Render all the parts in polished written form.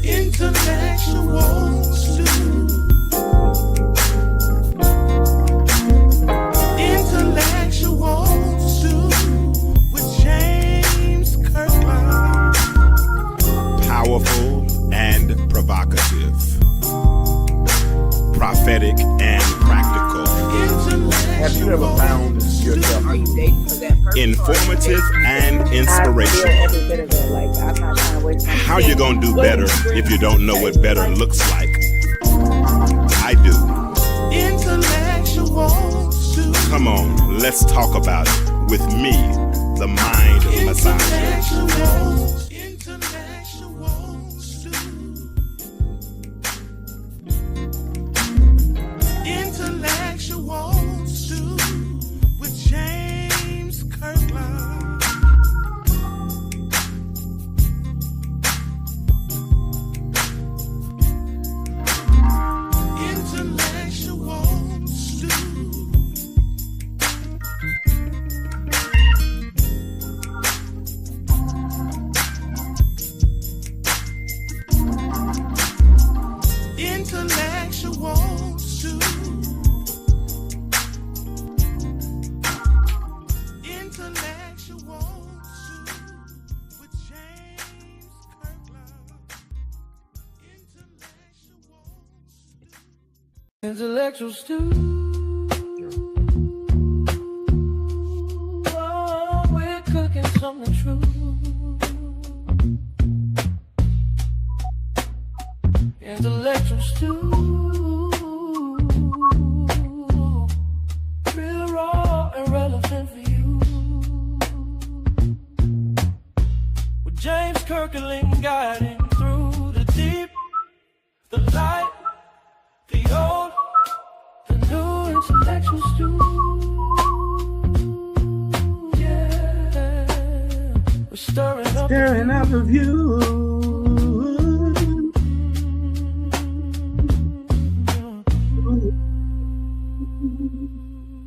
Intellectual stew. Intellectual stew with James Kirkland. Powerful and provocative, prophetic and practical, Have you ever found yourself? Are you dating for that purpose? informative and I feel inspirational. every bit of it. Like, I'm not trying to waste my How you gonna do better if you don't know what better looks like? I do. Intellectual stew. Come on, let's talk about it with me, the mind massager. Intellectual stew. Intellectual stew with James Kirkland. Intellectual stew. Intellectual stew. Intellectual stew with James Kirkland. Intellectual stew. Oh, we're cooking something true. Intellectual stew. Real raw and relevant for you. With James Kirkland guiding through the deep, the light, the old, the new. Intellectual stew. Yeah, we're stirring up the view.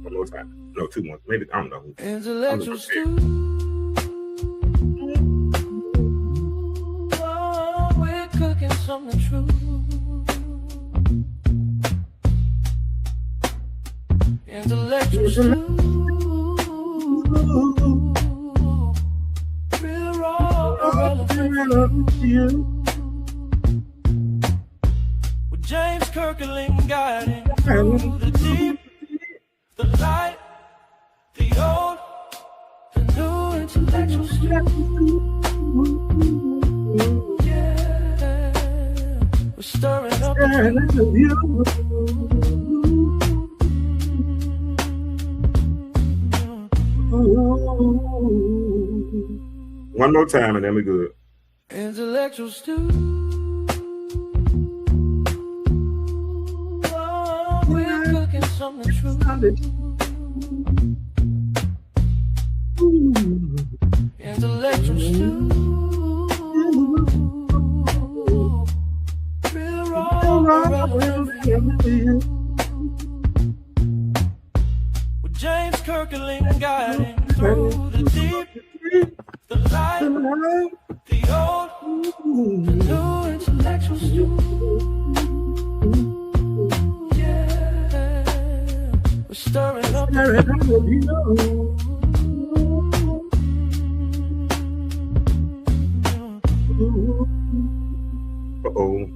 One more time. No, two more. Maybe, I don't know. intellectual stew. Oh, we're cooking something true. Intellectual stew. Real raw and relevant for you. With James Kirkland guiding through the deep, the light, the old, the new. Intellectual stew. Yeah, we're stirring up the view. One more time and then we're good. Intellectual stew. Oh, we're cooking something true. Intellectual stew. Real raw and relevant for you. With James Kirkland guiding through the deep, the light, the old, the new. Intellectual stew. Yeah, we're stirring up the Uh-oh.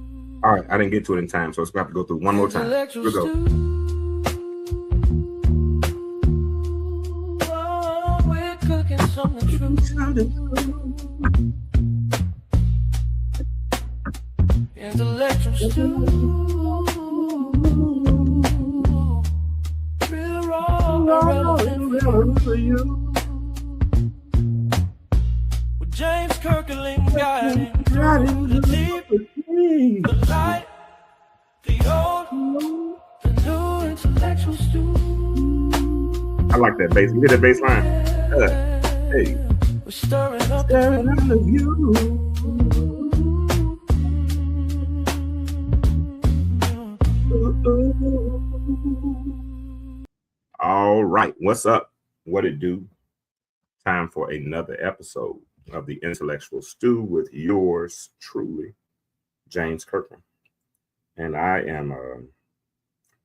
All right, I didn't get to it in time, so it's going to have to go through one more time. Here we go. Oh, we're cooking something true. Intellectual stew. Real raw and relevant for you. With James Kirkland guiding through the deep, the light, the old, the new. Intellectual stew. I like that bass. You hear that bass line? Hey. We're stirring up the view. All right, what's up? What it do? Time for another episode of the Intellectual Stew with yours truly, James Kirkland. And I am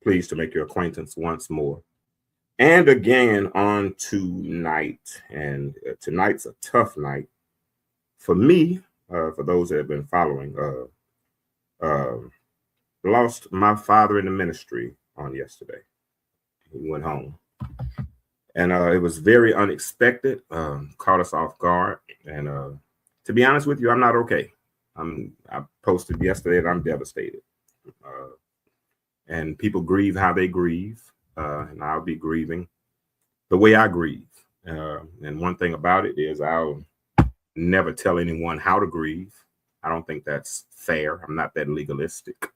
pleased to make your acquaintance once more. And again on tonight. And tonight's a tough night for me, for those that have been following. Lost my father in the ministry on yesterday. He went home. And it was very unexpected, caught us off guard. And to be honest with you, I'm not okay. I posted yesterday that I'm devastated. And people grieve how they grieve. And I'll be grieving the way I grieve. And one thing about it is I'll never tell anyone how to grieve. I don't think that's fair. I'm not that legalistic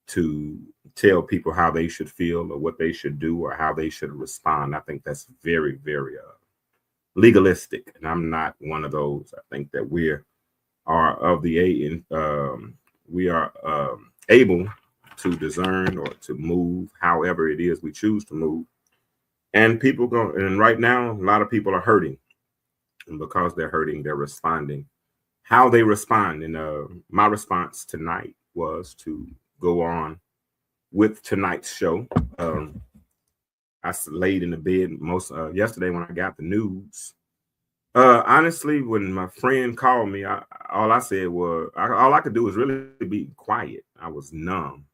to tell people how they should feel or what they should do or how they should respond. I think that's very, very legalistic. And I'm not one of those. I think that we are of the we are able to discern or to move however it is we choose to move. And people go, and right now, a lot of people are hurting. And because they're hurting, they're responding. How they respond. And my response tonight was to go on with tonight's show. I laid in the bed most yesterday when I got the news. Honestly, when my friend called me, all I said was, all I could do was really be quiet. I was numb.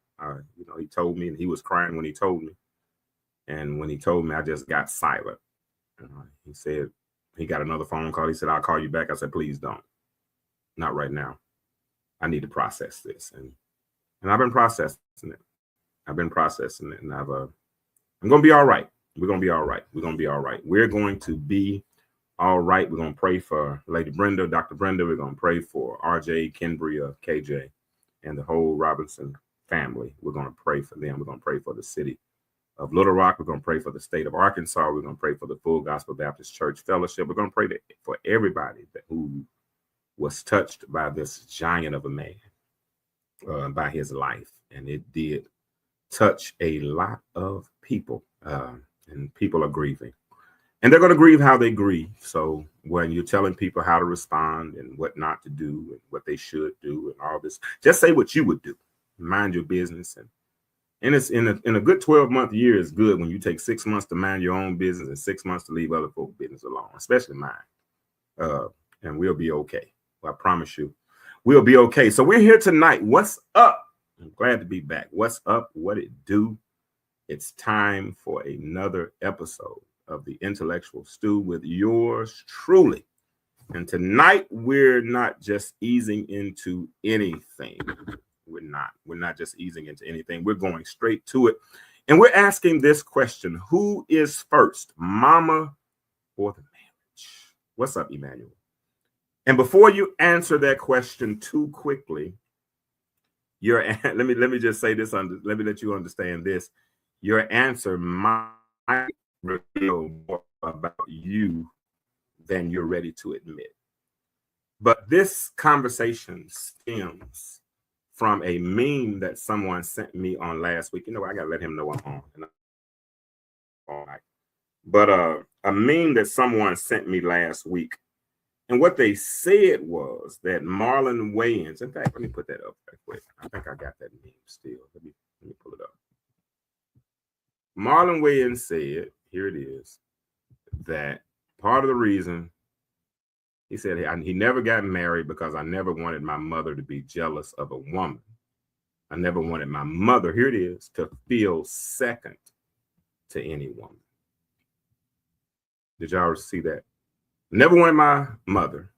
He told me, and he was crying when he told me. And when he told me, I just got silent. He said, he got another phone call. He said, I'll call you back. I said, please don't. Not right now. I need to process this. And I've been processing it. And I'm going to be all right. We're going to be all right. We're going to be all right. We're going to be all right. We're going to pray for Lady Brenda, Dr. Brenda. We're going to pray for RJ, Kenbria, KJ, and the whole Robinson family. We're going to pray for them. We're going to pray for the city of Little Rock. We're going to pray for the state of Arkansas. We're going to pray for the Full Gospel Baptist Church Fellowship. We're going to pray for everybody who was touched by this giant of a man, by his life. And it did touch a lot of people, and people are grieving. And they're going to grieve how they grieve. So when you're telling people how to respond and what not to do and what they should do and all this, just say what you would do. Mind your business. And it's in a good 12-month year is good when you take 6 months to mind your own business and 6 months to leave other people's business alone, especially mine. And we'll be okay. Well, I promise you, we'll be okay. So we're here tonight. What's up? I'm glad to be back. What's up? What it do? It's time for another episode of the Intellectual Stew with yours truly. And tonight we're not just easing into anything. We're not just easing into anything. We're going straight to it. And we're asking this question: who is first, mama or the marriage? What's up, Emmanuel? And before you answer that question too quickly, let me just say this. Let me let you understand this. Your answer might reveal more about you than you're ready to admit. But this conversation stems from a meme that someone sent me on last week. I got to let him know I'm on. All right. But a meme that someone sent me last week. And what they said was that Marlon Wayans, in fact, let me put that up right quick. I think I got that meme still. Let me pull it up. Marlon Wayans said, here it is, that part of the reason, he said, he never got married because I never wanted my mother to be jealous of a woman. I never wanted my mother, here it is, to feel second to any woman. Did y'all see that? Never wanted my mother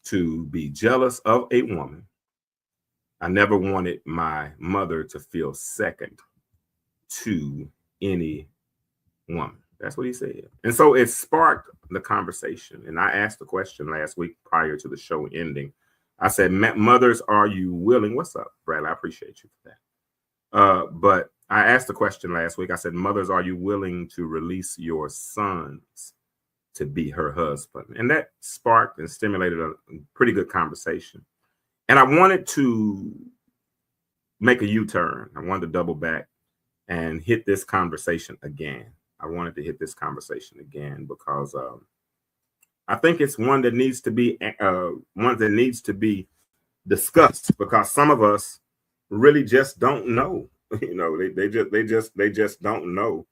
to be jealous of a woman. I never wanted my mother to feel second to any woman. That's what he said. And so it sparked the conversation. And I asked the question last week prior to the show ending. I said, mothers, are you willing? What's up, Brad? I appreciate you for that. But I asked the question last week. I said, mothers, are you willing to release your sons to be her husband? And that sparked and stimulated a pretty good conversation. And I wanted to make a U-turn. I wanted to double back and hit this conversation again. I wanted to hit this conversation again because I think it's one that needs to be discuss, because some of us really just don't know. They just don't know.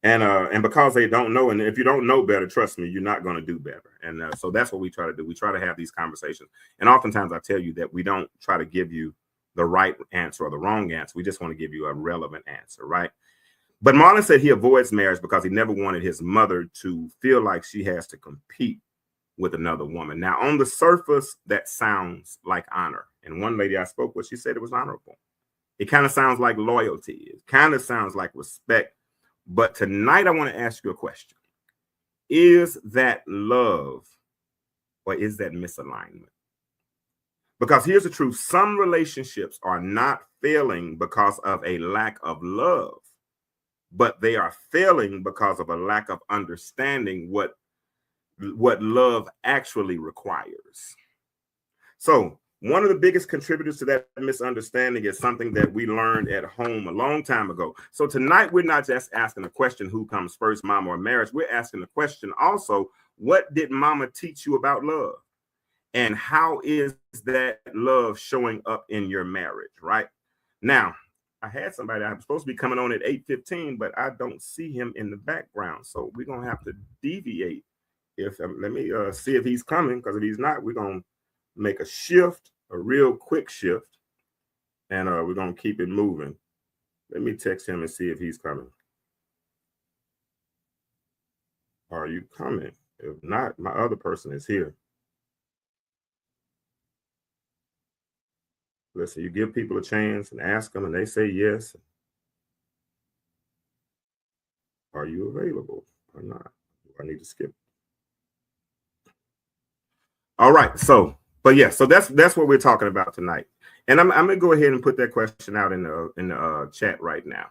And because they don't know, and if you don't know better, trust me, you're not going to do better. And so that's what we try to do. We try to have these conversations. And oftentimes I tell you that we don't try to give you the right answer or the wrong answer. We just want to give you a relevant answer, right? But Marlon said he avoids marriage because he never wanted his mother to feel like she has to compete with another woman. Now, on the surface, that sounds like honor. And one lady I spoke with, she said it was honorable. It kind of sounds like loyalty. It kind of sounds like respect. But tonight, I want to ask you a question. Is that love or is that misalignment? Because here's the truth. Some relationships are not failing because of a lack of love, but they are failing because of a lack of understanding what love actually requires. So one of the biggest contributors to that misunderstanding is something that we learned at home a long time ago. So tonight, we're not just asking the question, who comes first, mama or marriage? We're asking the question also, what did mama teach you about love? And how is that love showing up in your marriage, right? Now, I had somebody, I'm supposed to be coming on at 8:15, but I don't see him in the background. So we're going to have to deviate. Let me see if he's coming, because if he's not, we're going to make a shift, a real quick shift, and we're going to keep it moving. Let me text him and see if he's coming. Are you coming? If not, my other person is here. Listen, you give people a chance and ask them, and they say yes. Are you available or not? I need to skip. All right, so that's what we're talking about tonight, and I'm gonna go ahead and put that question out in the chat right now.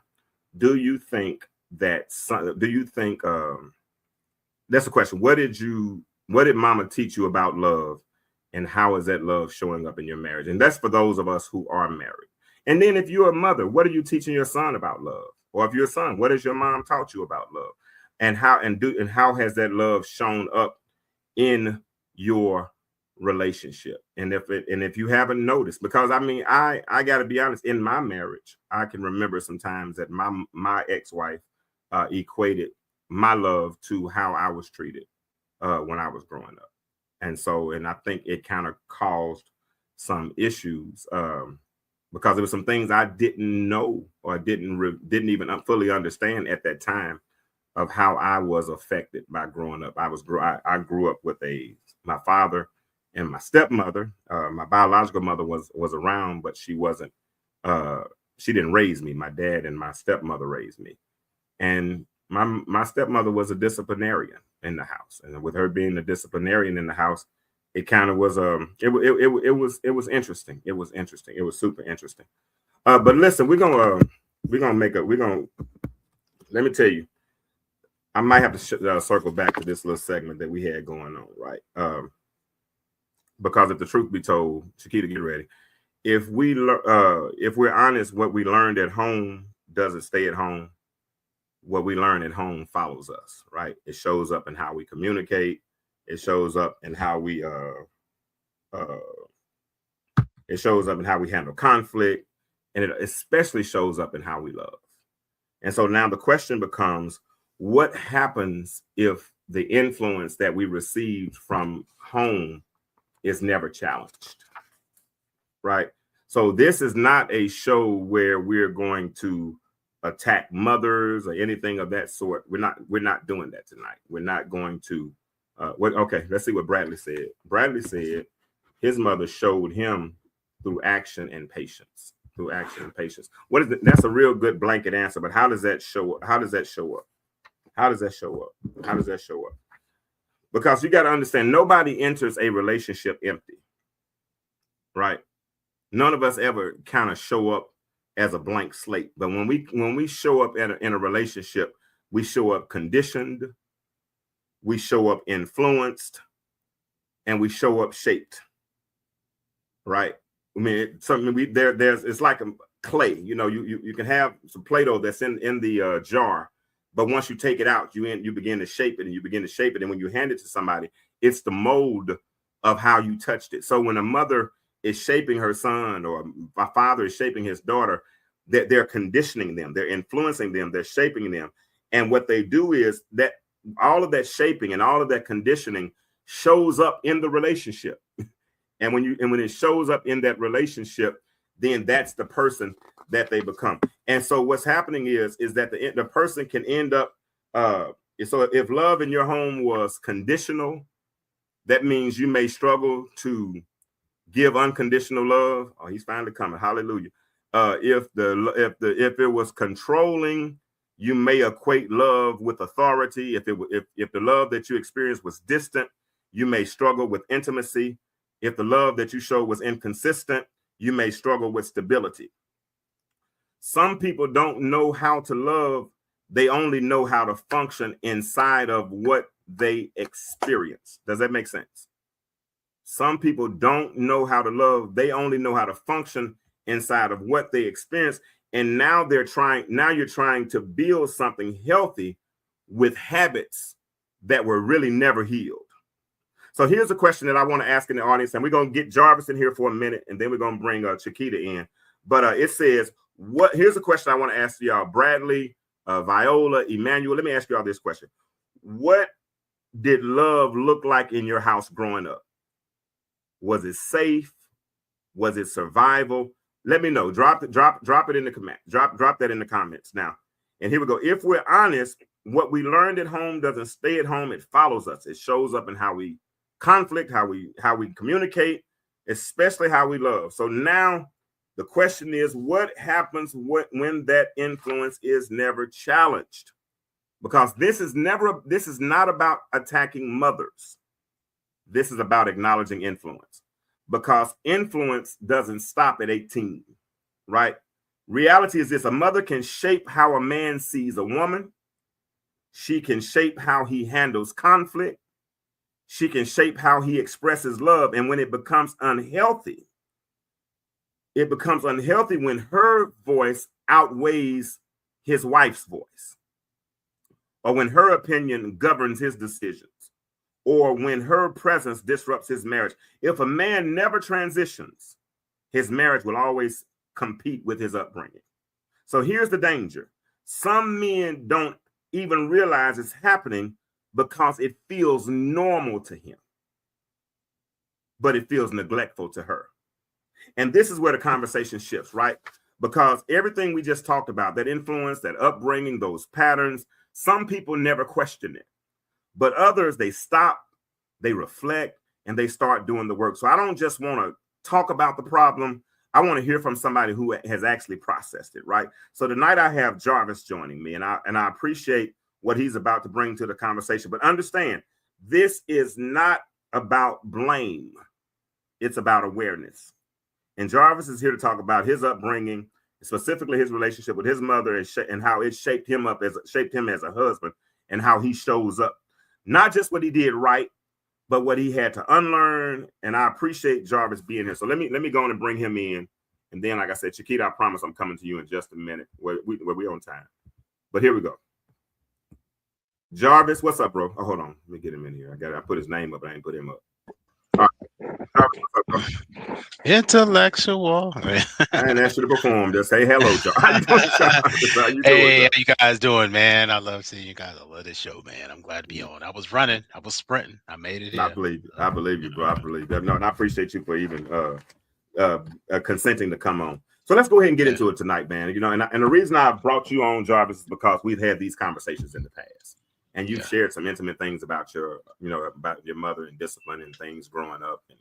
Do you think that? That's the question. What did Mama teach you about love, and how is that love showing up in your marriage? And that's for those of us who are married. And then if you're a mother, what are you teaching your son about love? Or if you're a son, what has your mom taught you about love? And how has that love shown up in your relationship? And if you haven't noticed, because I mean, I got to be honest, in my marriage, I can remember some times that my ex-wife equated my love to how I was treated when I was growing up. And I think it kind of caused some issues because there were some things I didn't know or didn't even fully understand at that time of how I was affected by growing up. I grew up with my father and my stepmother. My biological mother was around, but she wasn't. She didn't raise me. My dad and my stepmother raised me, and my stepmother was a disciplinarian in the house, and with her being a disciplinarian in the house, it kind of was it was interesting. It was interesting. It was super interesting. But listen, let me tell you, I might have to circle back to this little segment that we had going on, right? Because if the truth be told, Chiquita, get ready. If we're honest, what we learned at home doesn't stay at home. What we learn at home follows us, right? It shows up in how we communicate. It shows up in how we handle conflict, and it especially shows up in how we love. And so now the question becomes, what happens if the influence that we received from home is never challenged, right? So this is not a show where we're going to attack mothers or anything of that sort. We're not doing that tonight. We're not going to okay, let's see what Bradley said. Bradley said his mother showed him through action and patience. What is it? That's a real good blanket answer, but how does that show up? How does that show up? Because you got to understand, nobody enters a relationship empty, right? None of us ever kind of show up as a blank slate. But when we show up in a relationship, we show up conditioned, we show up influenced, and we show up shaped, right? I mean, it's like a clay. You know, you can have some Play-Doh that's in the jar, but once you take it out, you begin to shape it, and when you hand it to somebody, it's the mold of how you touched it. So when a mother is shaping her son, or my father is shaping his daughter, that they're conditioning them, they're influencing them, they're shaping them. And what they do is that all of that shaping and all of that conditioning shows up in the relationship. And when it shows up in that relationship, then that's the person that they become. And so what's happening is that the person can end up, so if love in your home was conditional, that means you may struggle to give unconditional love. Oh, he's finally coming. Hallelujah. If it was controlling, you may equate love with authority. If the love that you experienced was distant, you may struggle with intimacy. If the love that you showed was inconsistent, you may struggle with stability. Some people don't know how to love. They only know how to function inside of what they experience. Does that make sense? Some people don't know how to love. They only know how to function inside of what they experience. And now you're trying to build something healthy with habits that were really never healed. So here's a question that I want to ask in the audience, and we're going to get Jarvis in here for a minute, and then we're going to bring Chiquita in. But it says, here's a question I want to ask y'all, Bradley, Viola, Emmanuel. Let me ask y'all this question. What did love look like in your house growing up? Was it safe? Was it survival? Let me know. Drop it in the comment. Drop that in the comments now. And here we go. If we're honest, what we learned at home doesn't stay at home. It follows us. It shows up in how we conflict, how we communicate, especially how we love. So now the question is, what happens when that influence is never challenged? Because this is not about attacking mothers. This is about acknowledging influence, because influence doesn't stop at 18, right? Reality is this: a mother can shape how a man sees a woman. She can shape how he handles conflict. She can shape how he expresses love. And when it becomes unhealthy when her voice outweighs his wife's voice, or when her opinion governs his decisions, or when her presence disrupts his marriage. If a man never transitions, his marriage will always compete with his upbringing. So here's the danger. Some men don't even realize it's happening because it feels normal to him, but it feels neglectful to her. And this is where the conversation shifts, right? Because everything we just talked about, that influence, that upbringing, those patterns, some people never question it. But others, they stop, they reflect, and they start doing the work. So I don't just want to talk about the problem. I want to hear from somebody who has actually processed it, right? So tonight I have Jarvis joining me, and I appreciate what he's about to bring to the conversation. But understand, this is not about blame. It's about awareness. And Jarvis is here to talk about his upbringing, specifically his relationship with his mother, and how it shaped him as a husband, and how he shows up. Not just what he did right, but what he had to unlearn. And I appreciate Jarvis being here. So let me go on and bring him in. And then, like I said, Chiquita, I promise I'm coming to you in just a minute. Where we on time. But here we go. Jarvis, what's up, bro? Oh, hold on. Let me get him in here. I put his name up, but I ain't put him up. All right. Jarvis, what's up, bro? Intellectual. I ain't asked you to perform. Just say hello, Jarvis. How you doing, Jarvis? How you doing, Hey, how you guys doing, man? I love seeing you guys. I love this show, man. I'm glad to be on. I was running. I was sprinting. I made it. I believe you. I believe you, bro. I believe that. No, and I appreciate you for even consenting to come on. So let's go ahead and get into it tonight, man. You know, and the reason I brought you on, Jarvis, is because we've had these conversations in the past. And you've shared some intimate things about about your mother and discipline and things growing up and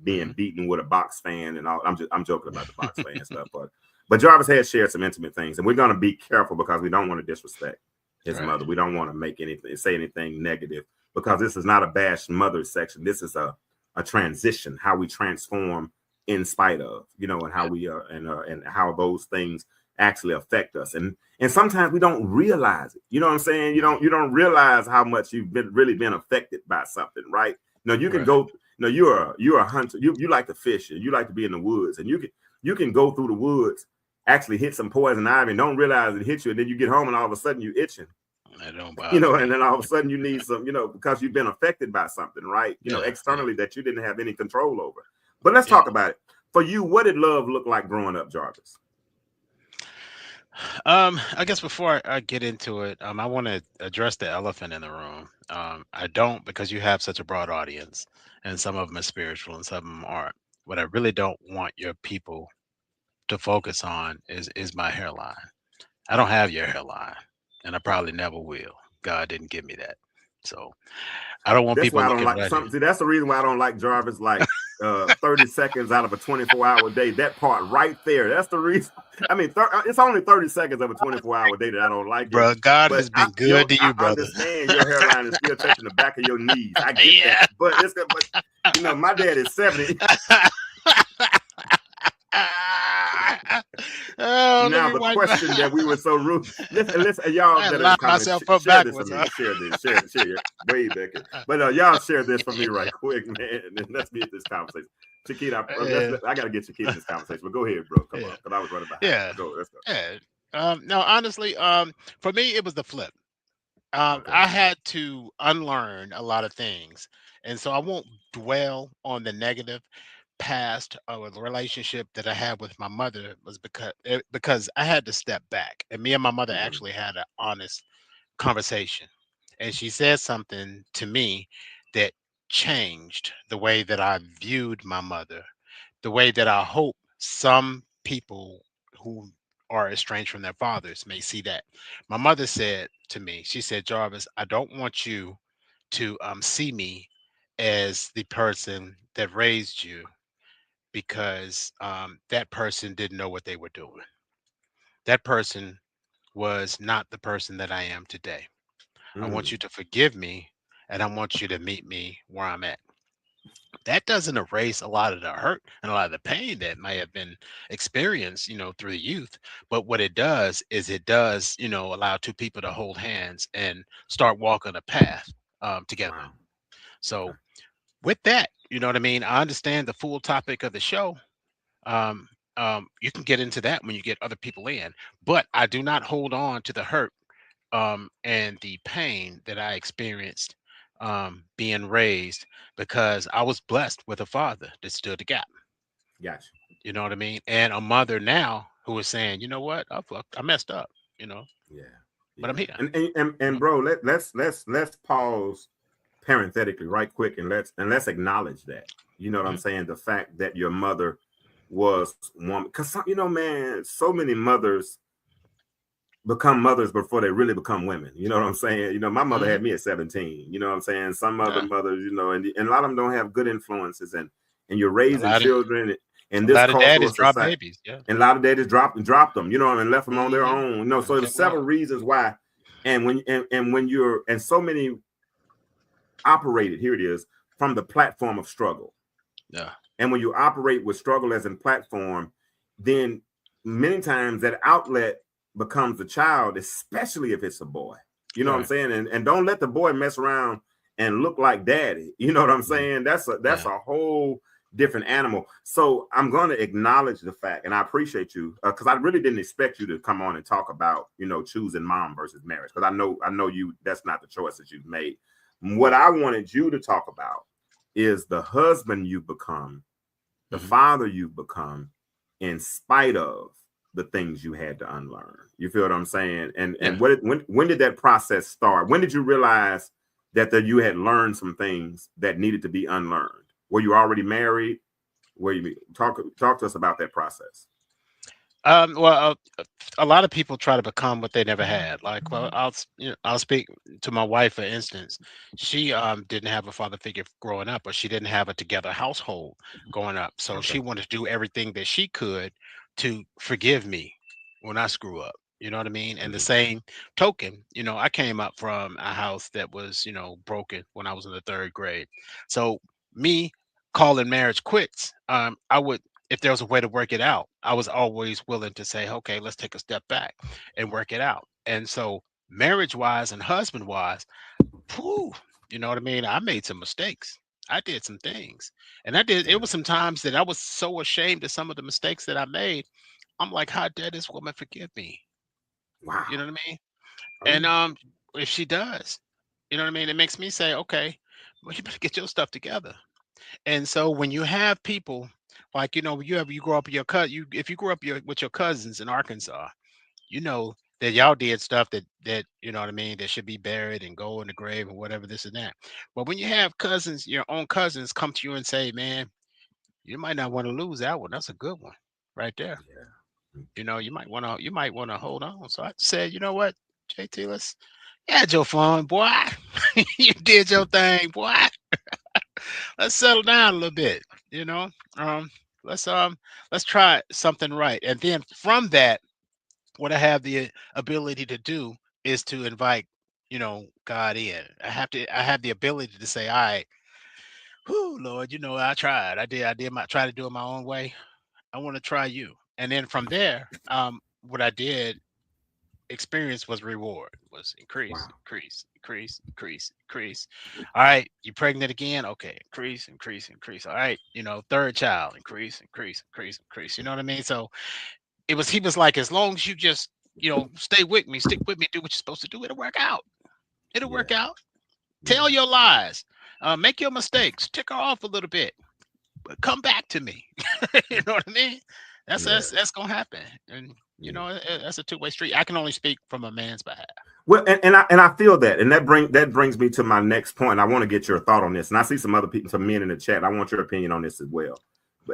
being beaten with a box fan and all. I'm joking about the box fan stuff, but Jarvis has shared some intimate things, and we're going to be careful because we don't want to disrespect his mother. We don't want to say anything negative, because this is not a bash mother section. This is a transition, how we transform in spite of, and how we and how those things actually affect us. And sometimes we don't realize it. You know what I'm saying? You don't realize how much you've really been affected by something, right? You can go, you're a hunter. You like to fish, and you like to be in the woods, and you can go through the woods, actually hit some poison ivy and don't realize it hit you, and then you get home and all of a sudden you're itching. And then all of a sudden you need some, because you've been affected by something, right? Externally that you didn't have any control over. But let's You know. talk about it. For you, what did love look like growing up, Jarvis? I guess before I get into it, I want to address the elephant in the room. I don't, because you have such a broad audience, and some of them are spiritual and some of them aren't. What I really don't want your people to focus on is my hairline. I don't have your hairline, and I probably never will. God didn't give me that, so I don't want That's people why I don't looking like right here. some. See, that's the reason why I don't like Jarvis. Like 30 seconds out of a 24-hour day. That part right there. That's the reason. I mean, it's only 30 seconds of a 24-hour day that I don't like it. Bro, God But has been good to I you, brother. understand your hairline is still touching the back of your knees. I get that. Yeah. But my dad is 70. Oh, let Now me the wipe my. question that we were so rude. Listen, y'all I that are in the locked comments, myself up share this for backwards. me. Huh? Share this. Share it way back. But y'all share this for me right quick, man. And let's get this conversation. Chiquita, Yeah. I gotta get Chiquita in this conversation. But go ahead, bro. Come on, Yeah. because I was running behind. Yeah. Go. Let's go. Yeah. No, honestly, for me, it was the flip. Okay. I had to unlearn a lot of things, and so I won't dwell on the negative past of the relationship that I had with my mother was because I had to step back, and me and my mother Mm-hmm. actually had an honest conversation, and she said something to me that changed the way that I viewed my mother, the way that I hope some people who are estranged from their fathers may see that. My mother said to me, she said, Jarvis, I don't want you to see me as the person that raised you, because that person didn't know what they were doing. That person was not the person that I am today. I want Mm. you to forgive me, and I want you to meet me where I'm at. That doesn't erase a lot of the hurt and a lot of the pain that may have been experienced, through the youth. But what it does is it does, allow two people to hold hands and start walking a path together. Wow. So Okay. with that, you know what I mean? I understand the full topic of the show. Um, you can get into that when you get other people in, but I do not hold on to the hurt and the pain that I experienced being raised, because I was blessed with a father that stood the gap. Gotcha. You know what I mean? And a mother now who is saying, you know what, I messed up. Yeah. But I'm Yeah. here. And bro, let's pause parenthetically right quick and let's acknowledge that. You know what I'm Mhm. saying? The fact that your mother was one, because man, so many mothers become mothers before they really become women. You know what I'm saying? My mother Mhm. had me at 17. You know what I'm saying? Some other Yeah. mothers, and a lot of them don't have good influences, and you're A raising lot of children in a this lot of cultural daddies drop society. babies. Yeah. And a lot of daddies dropped them, and left them on their Hmm. own. So And there's kept going. several reasons why. And when you're and so many operated, here it is, from the platform of struggle. Yeah. And when you operate with struggle as in platform, then many times that outlet becomes the child, especially if it's a boy. You know what I'm Right. saying? And don't let the boy mess around and look like daddy. You know what I'm Mhm. saying? That's Yeah. a whole different animal. So I'm going to acknowledge the fact, and I appreciate you, because I really didn't expect you to come on and talk about choosing mom versus marriage, because I know you, that's not the choice that you've made. What I wanted you to talk about is the husband you've become, the Hmm. father you've become, in spite of the things you had to unlearn. You feel what I'm saying? And Yeah. when did that process start? When did you realize that you had learned some things that needed to be unlearned? Were you already married? Were you talk to us about that process? Well, a lot of people try to become what they never had. Like, well, I'll speak to my wife, for instance. She didn't have a father figure growing up, or she didn't have a together household growing up. So Okay. she wanted to do everything that she could to forgive me when I screw up. You know what I mean? And the Mm-hmm. same token, I came up from a house that was, broken when I was in the third grade. So me calling marriage quits, I would, if there was a way to work it out, I was always willing to say, okay, let's take a step back and work it out. And so, marriage wise and husband wise, whew, you know what I mean? I made some mistakes. I did some things. And it Yeah. was some times that I was so ashamed of some of the mistakes that I made. I'm like, how dare this woman forgive me? You Wow. know what I mean? Oh And yeah. if she does, you know what I mean? It makes me say, okay, well, you better get your stuff together. And so when you have people like, you grow up with your if you grew up with your cousins in Arkansas, you know that y'all did stuff that you know what I mean, that should be buried and go in the grave and whatever, this and that. But when you have cousins, your own cousins come to you and say, man, you might not want to lose that one. That's a good one right there. Yeah. You might want to hold on. So I said, you know what, JT, let's had your fun, boy. You did your thing, boy. Let's settle down a little bit, you know. Um, let's let's try something right. And then from that, what I have the ability to do is to invite, God in. I have the ability to say, all right, whoo, Lord, I tried. I did try to do it my own way. I want to try you. And then from there, what I did experience was reward, was increase, Wow. increase, increase, increase, increase. All right, you pregnant again? Okay, increase, increase, increase. All right, third child, increase, increase, increase, increase. You know what I mean? So he was like, as long as you just, stay with me, stick with me, do what you're supposed to do, it'll work out. It'll Yeah. work out. Tell Yeah. your lies, make your mistakes, tick her off a little bit, but come back to me. You know what I mean? That's Yeah. that's gonna happen, and Yeah. that's a two-way street. I can only speak from a man's behalf. Well, and I feel that, and that brings me to my next point. I want to get your thought on this, and I see some other people, some men in the chat. I want your opinion on this as well.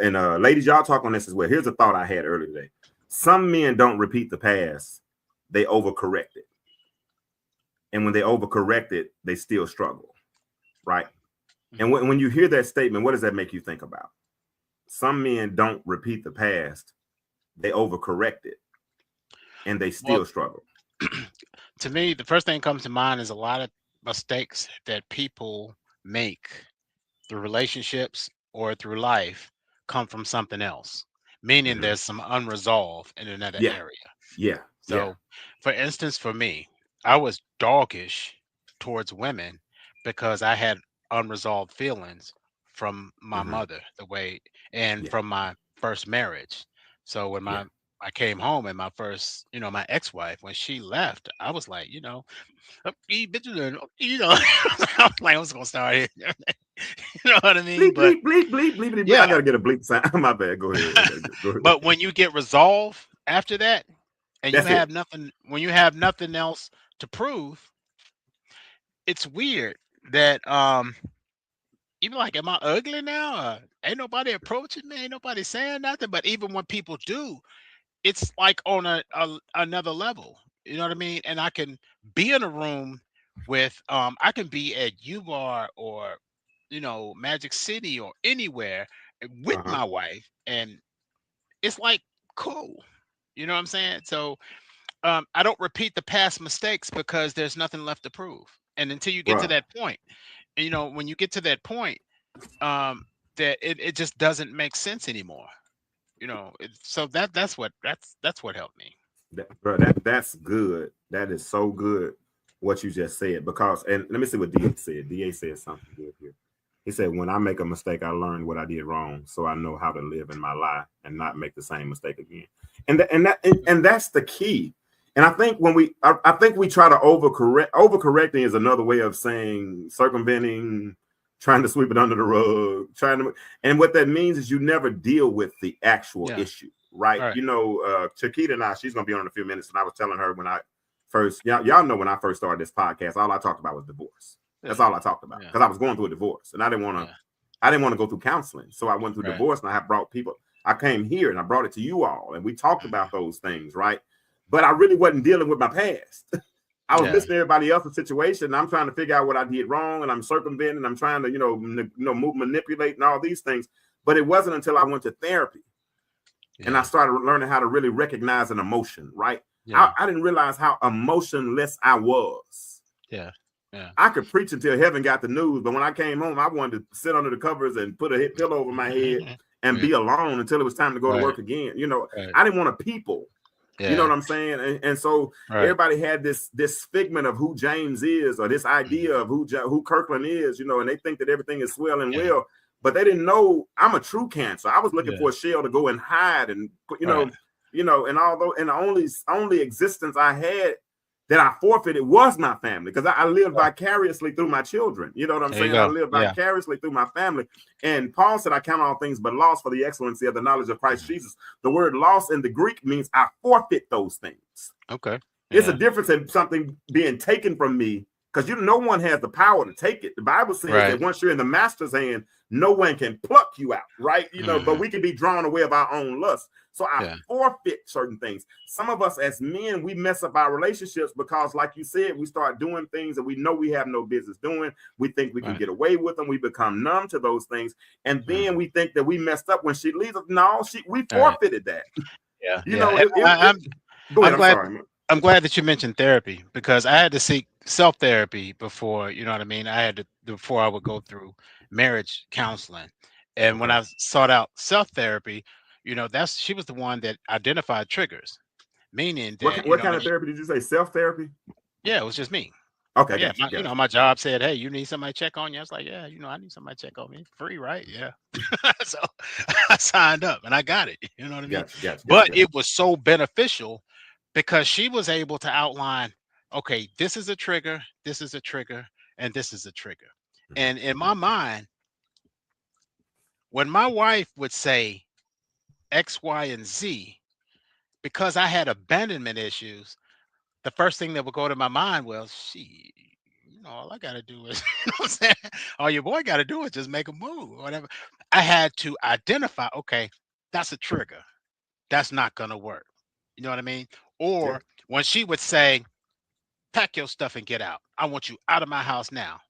And ladies, y'all talk on this as well. Here's a thought I had earlier today. Some men don't repeat the past; they overcorrect it, and when they overcorrect it, they still struggle, right? And when you hear that statement, what does that make you think about? Some men don't repeat the past; they overcorrect it, and they still Well, struggle. to me, the first thing that comes to mind is a lot of mistakes that people make through relationships or through life come from something else, meaning Mhm. there's some unresolved in another Yeah, area. yeah, yeah. So, for instance, for me, I was doggish towards women because I had unresolved feelings from my Mhm. mother, the way, and Yeah, from my first marriage. So when yeah. I came home and my first, my ex-wife, when she left, I was like, "You bitches I was like, I was gonna start here. You know what I mean? Bleep, But bleep, bleep, bleep, bleep, bleep. I yeah, gotta get a bleep sound. My bad. Go ahead. Go ahead. but when you get resolved after that, and That's it. when you have nothing else to prove, it's weird that you be like, am I ugly now? Ain't nobody approaching me, ain't nobody saying nothing. But even when people do, it's like on another level. You know what I mean? And I can be in a room with I can be at U Bar or Magic City or anywhere with Uh-huh. my wife, and it's like cool. You know what I'm saying? So I don't repeat the past mistakes because there's nothing left to prove. And until you get to Bruh. that point, when you get to that point, um, that it just doesn't make sense anymore. So that's what helped me. That's good. That is so good what you just said. Because, and let me see what DA said. DA said something good here. He said, when I make a mistake, I learned what I did wrong, so I know how to live in my life and not make the same mistake again. And that's the key. And I think I think we try to overcorrect. Overcorrecting is another way of saying circumventing, trying to sweep it under the rug, and what that means is you never deal with the actual Yeah. issue, right? All right. Chiquita and I, she's gonna be on in a few minutes, and I was telling her when I first, y'all know when I first started this podcast, all I talked about was divorce. That's all I talked about because I was going through a divorce and I didn't want to go through counseling. So I went through divorce and I have brought people. I came here and I brought it to you all and we talked about those things, right? But I really wasn't dealing with my past. I was listening to everybody else's situation. And I'm trying to figure out what I did wrong and I'm circumventing. I'm trying to, manipulate and all these things. But it wasn't until I went to therapy and I started learning how to really recognize an emotion, right? Yeah. I didn't realize how emotionless I was. Yeah. Yeah. I could preach until heaven got the news, but when I came home, I wanted to sit under the covers and put a pillow over my head and be alone until it was time to go to work again. I didn't want to people. Yeah. You know what I'm saying? And so everybody had this figment of who James is, or this idea of who Kirkland is, and they think that everything is swell and well, but they didn't know I'm a true Cancer. I was looking for a shell to go and hide, and and the only existence I had that I forfeited was my family, because I lived vicariously through my children. You know what I'm There you saying? I go. lived Yeah. vicariously through my family. And Paul said, I count all things but loss for the excellency of the knowledge of Christ Jesus. The word loss in the Greek means I forfeit those things. Okay. It's a Yeah. difference in something being taken from me, because no one has the power to take it. The Bible says Right. that once you're in the master's hand, no one can pluck you out, right? But Mhm. we can be drawn away of our own lust. So I Yeah. forfeit certain things. Some of us as men, we mess up our relationships because, like you said, we start doing things that we know we have no business doing. We think we can Right. get away with them. We become numb to those things. And then Mhm. we think that we messed up when she leaves us. No, we All right. forfeited that. Yeah. You Yeah. know, And go ahead. I'm I'm glad sorry. I'm glad that you mentioned therapy, because I had to seek self-therapy before, you know what I mean? I had to, before I would go through marriage counseling. And when Okay. I sought out self-therapy, she was the one that identified triggers, meaning that, What kind of therapy did you say? Self-therapy? yeah, it was just me. Okay, Yeah, gotcha. my job said, "Hey, you need somebody to check on you." I was like, "Yeah, I need somebody to check on me. Free, right?" Yeah. So I signed up and I got it. You know what I mean? But Gotcha. it was so beneficial because she was able to outline, okay, this is a trigger, this is a trigger, and this is a trigger. Mhm. And in my mind, when my wife would say X, Y, and Z, because I had abandonment issues, the first thing that would go to my mind was, she, all I gotta do is, what I'm saying? All your boy gotta do is just make a move or whatever. I had to identify, okay, that's a trigger. That's not gonna work. You know what I mean? Yeah. Or when she would say, pack your stuff and get out. I want you out of my house now.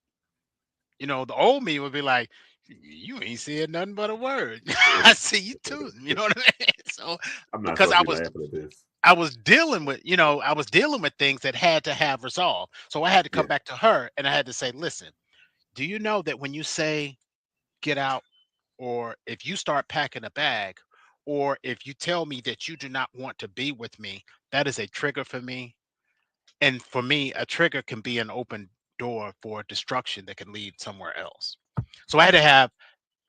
The old me would be like, you ain't saying nothing but a word. I see you too. You know what I mean? So I'm not because supposed to be laughing at this. I was dealing with, I was dealing with things that had to have resolve. So I had to come Yeah. back to her and I had to say, listen, do you know that when you say get out, or if you start packing a bag, or if you tell me that you do not want to be with me, that is a trigger for me. And for me, a trigger can be an open door for destruction that can lead somewhere else. So I had to have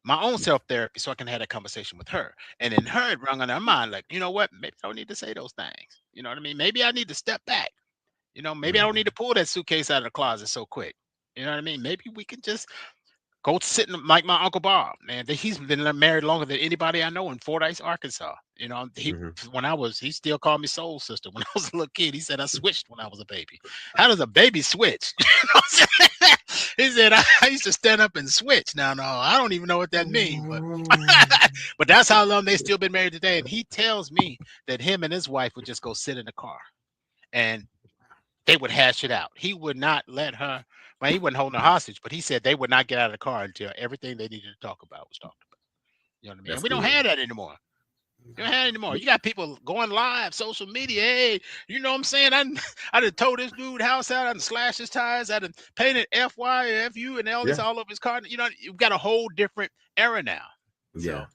my own self therapy so I can have that conversation with her. And then her it rung on her mind, like, you know what? Maybe I don't need to say those things. You know what I mean? Maybe I need to step back. Maybe I don't Mhm. need to pull that suitcase out of the closet so quick. You know what I mean? Maybe we can just go sit in like my Uncle Bob, man. He's been married longer than anybody I know in Fordyce, Arkansas. Mhm. He still called me soul sister when I was a little kid. He said I switched when I was a baby. How does a baby switch? You know what I'm saying? He said I used to stand up and switch. Now, no, I don't even know what that means, but but that's how long they still been married today. And he tells me that him and his wife would just go sit in the car and they would hash it out. He would not let her, well, he wouldn't hold her hostage, but he said they would not get out of the car until everything they needed to talk about was talked about. You know what I mean? And That's we don't good. have that anymore. You don't have it anymore. You got people going live, social media. Hey, you know what I'm saying? I done towed this dude house out. I done slashed his tires. I done painted FY, FU, and all this Yeah. all over his car. You've got a whole different era now. Yeah. So,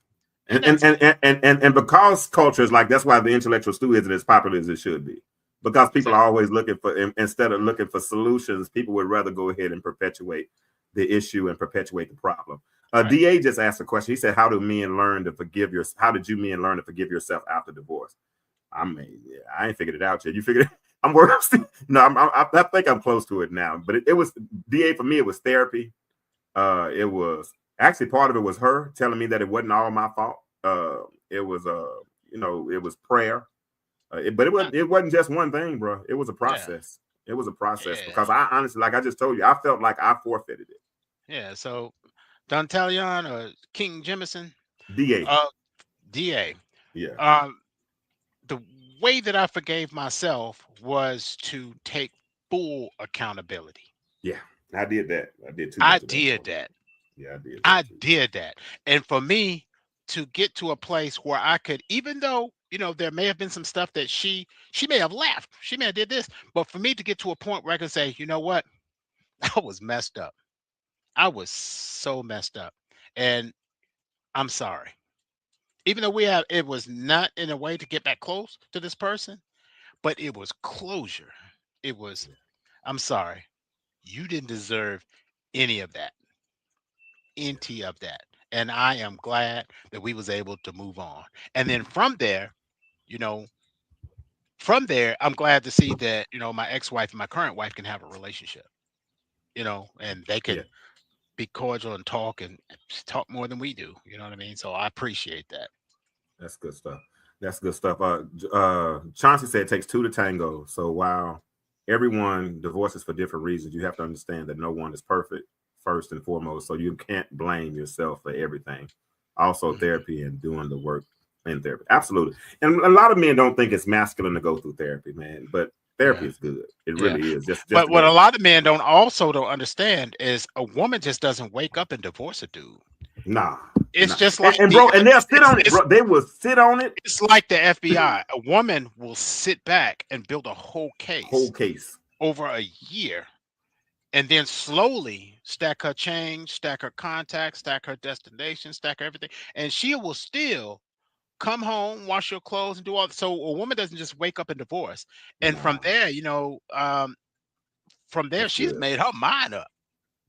and that's And because culture is like, that's why the intellectual stew isn't as popular as it should be. Because people exactly are always looking for, instead of looking for solutions, people would rather go ahead and perpetuate the issue and perpetuate the problem. right. Da just asked a question. He said, how do men learn to forgive your how did you men learn to forgive yourself after divorce? I mean, yeah, I ain't figured it out yet. You figured it? I'm working. No, I think I'm close to it now. But it was Da for me. It was therapy. It was actually, part of it was her telling me that it wasn't all my fault. It was it was prayer. But it wasn't just one thing, bro. It was a Yeah. process. It was a process, Yeah. because I honestly, like I just told you, I felt like I forfeited it. Yeah. So Don Talion or King Jemison, Da. uh, DA. Yeah. Um, the way that I forgave myself was to take full accountability. Yeah. I did that. I did too I much of that, did bro. that. Yeah, I did I that too. did that. And for me to get to a place where I could, even though, there may have been some stuff that she may have left, she may have did this, but for me to get to a point where I can say, you know what? I was messed up. I was so messed up. And I'm sorry. Even though it was not in a way to get back close to this person, but it was closure. It was, I'm sorry. You didn't deserve any of that, any of that. And I am glad that we was able to move on. And then from there, you know, from there, I'm glad to see that, my ex-wife and my current wife can have a relationship, and they Yeah, can be cordial and talk more than we do. You know what I mean? So I appreciate that. that's good stuff. That's good stuff. Chauncey said it takes two to tango. So while everyone divorces for different reasons, you have to understand that no one is perfect first and foremost. So you can't blame yourself for everything. Also, Mhm. therapy and doing the work in therapy. Absolutely. And a lot of men don't think it's masculine to go through therapy, man. But therapy Yeah. is good. It Yeah. really is. Just But to what a go. lot of men don't understand is a woman just doesn't wake up and divorce a dude. Nah. It's Nah. just like And bro, and they'll sit on it, bro. They will sit on it. it's like the FBI. A woman will sit back and build a whole Whole case case. over a year, and then slowly stack her change, stack her contacts, stack her destination, stack her everything, and she will still come home, wash your clothes, and do all. So a woman doesn't just wake up and divorce. And from Nah. there, from there, That's she's good. made her mind up.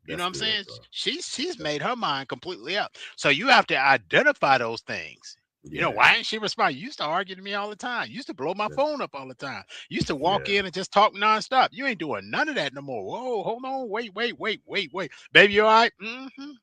You know That's what I'm good, saying? bro. She's made her mind completely up. So you have to identify those things. Yeah. Why ain't she respond? You used to argue to me all the time. You used to blow my Yeah. phone up all the time. You used to walk Yeah. in and just talk nonstop. You ain't doing none of that no more. Whoa, hold on, wait. Baby, you all right?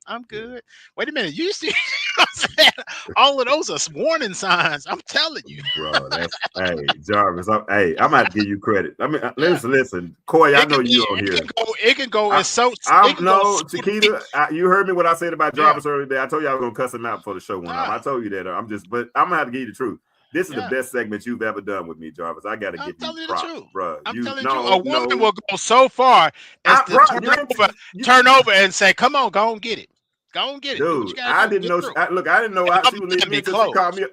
I'm Yeah. good. Wait a minute. You see, you know what I'm saying? All of those are warning signs. I'm telling you. Bro, that's hey Jarvis. Hey, I'm gonna have to give you credit. I mean, Yeah. listen, Corey. I It know can you be, on here. it can go I, as so it I'm can go no so deep. Chiquita. You heard me what I said about Yeah. Jarvis earlier today. I told you I was gonna cuss him out before the show went off. Yeah. I told you that. But I'm gonna have to give you the truth. This is the Yeah. best segment you've ever done with me, Jarvis. I gotta I'm give you telling you the props, truth. bro. I'm You telling you the truth. A no, woman no. will go so far as to Bro, you ain't turn over and say, "Come on, go and get it. Go and get it. Do what you dude. gotta I do. didn't Get know. through." Look, I didn't know And her she was leaving mind me be until she called closed. me.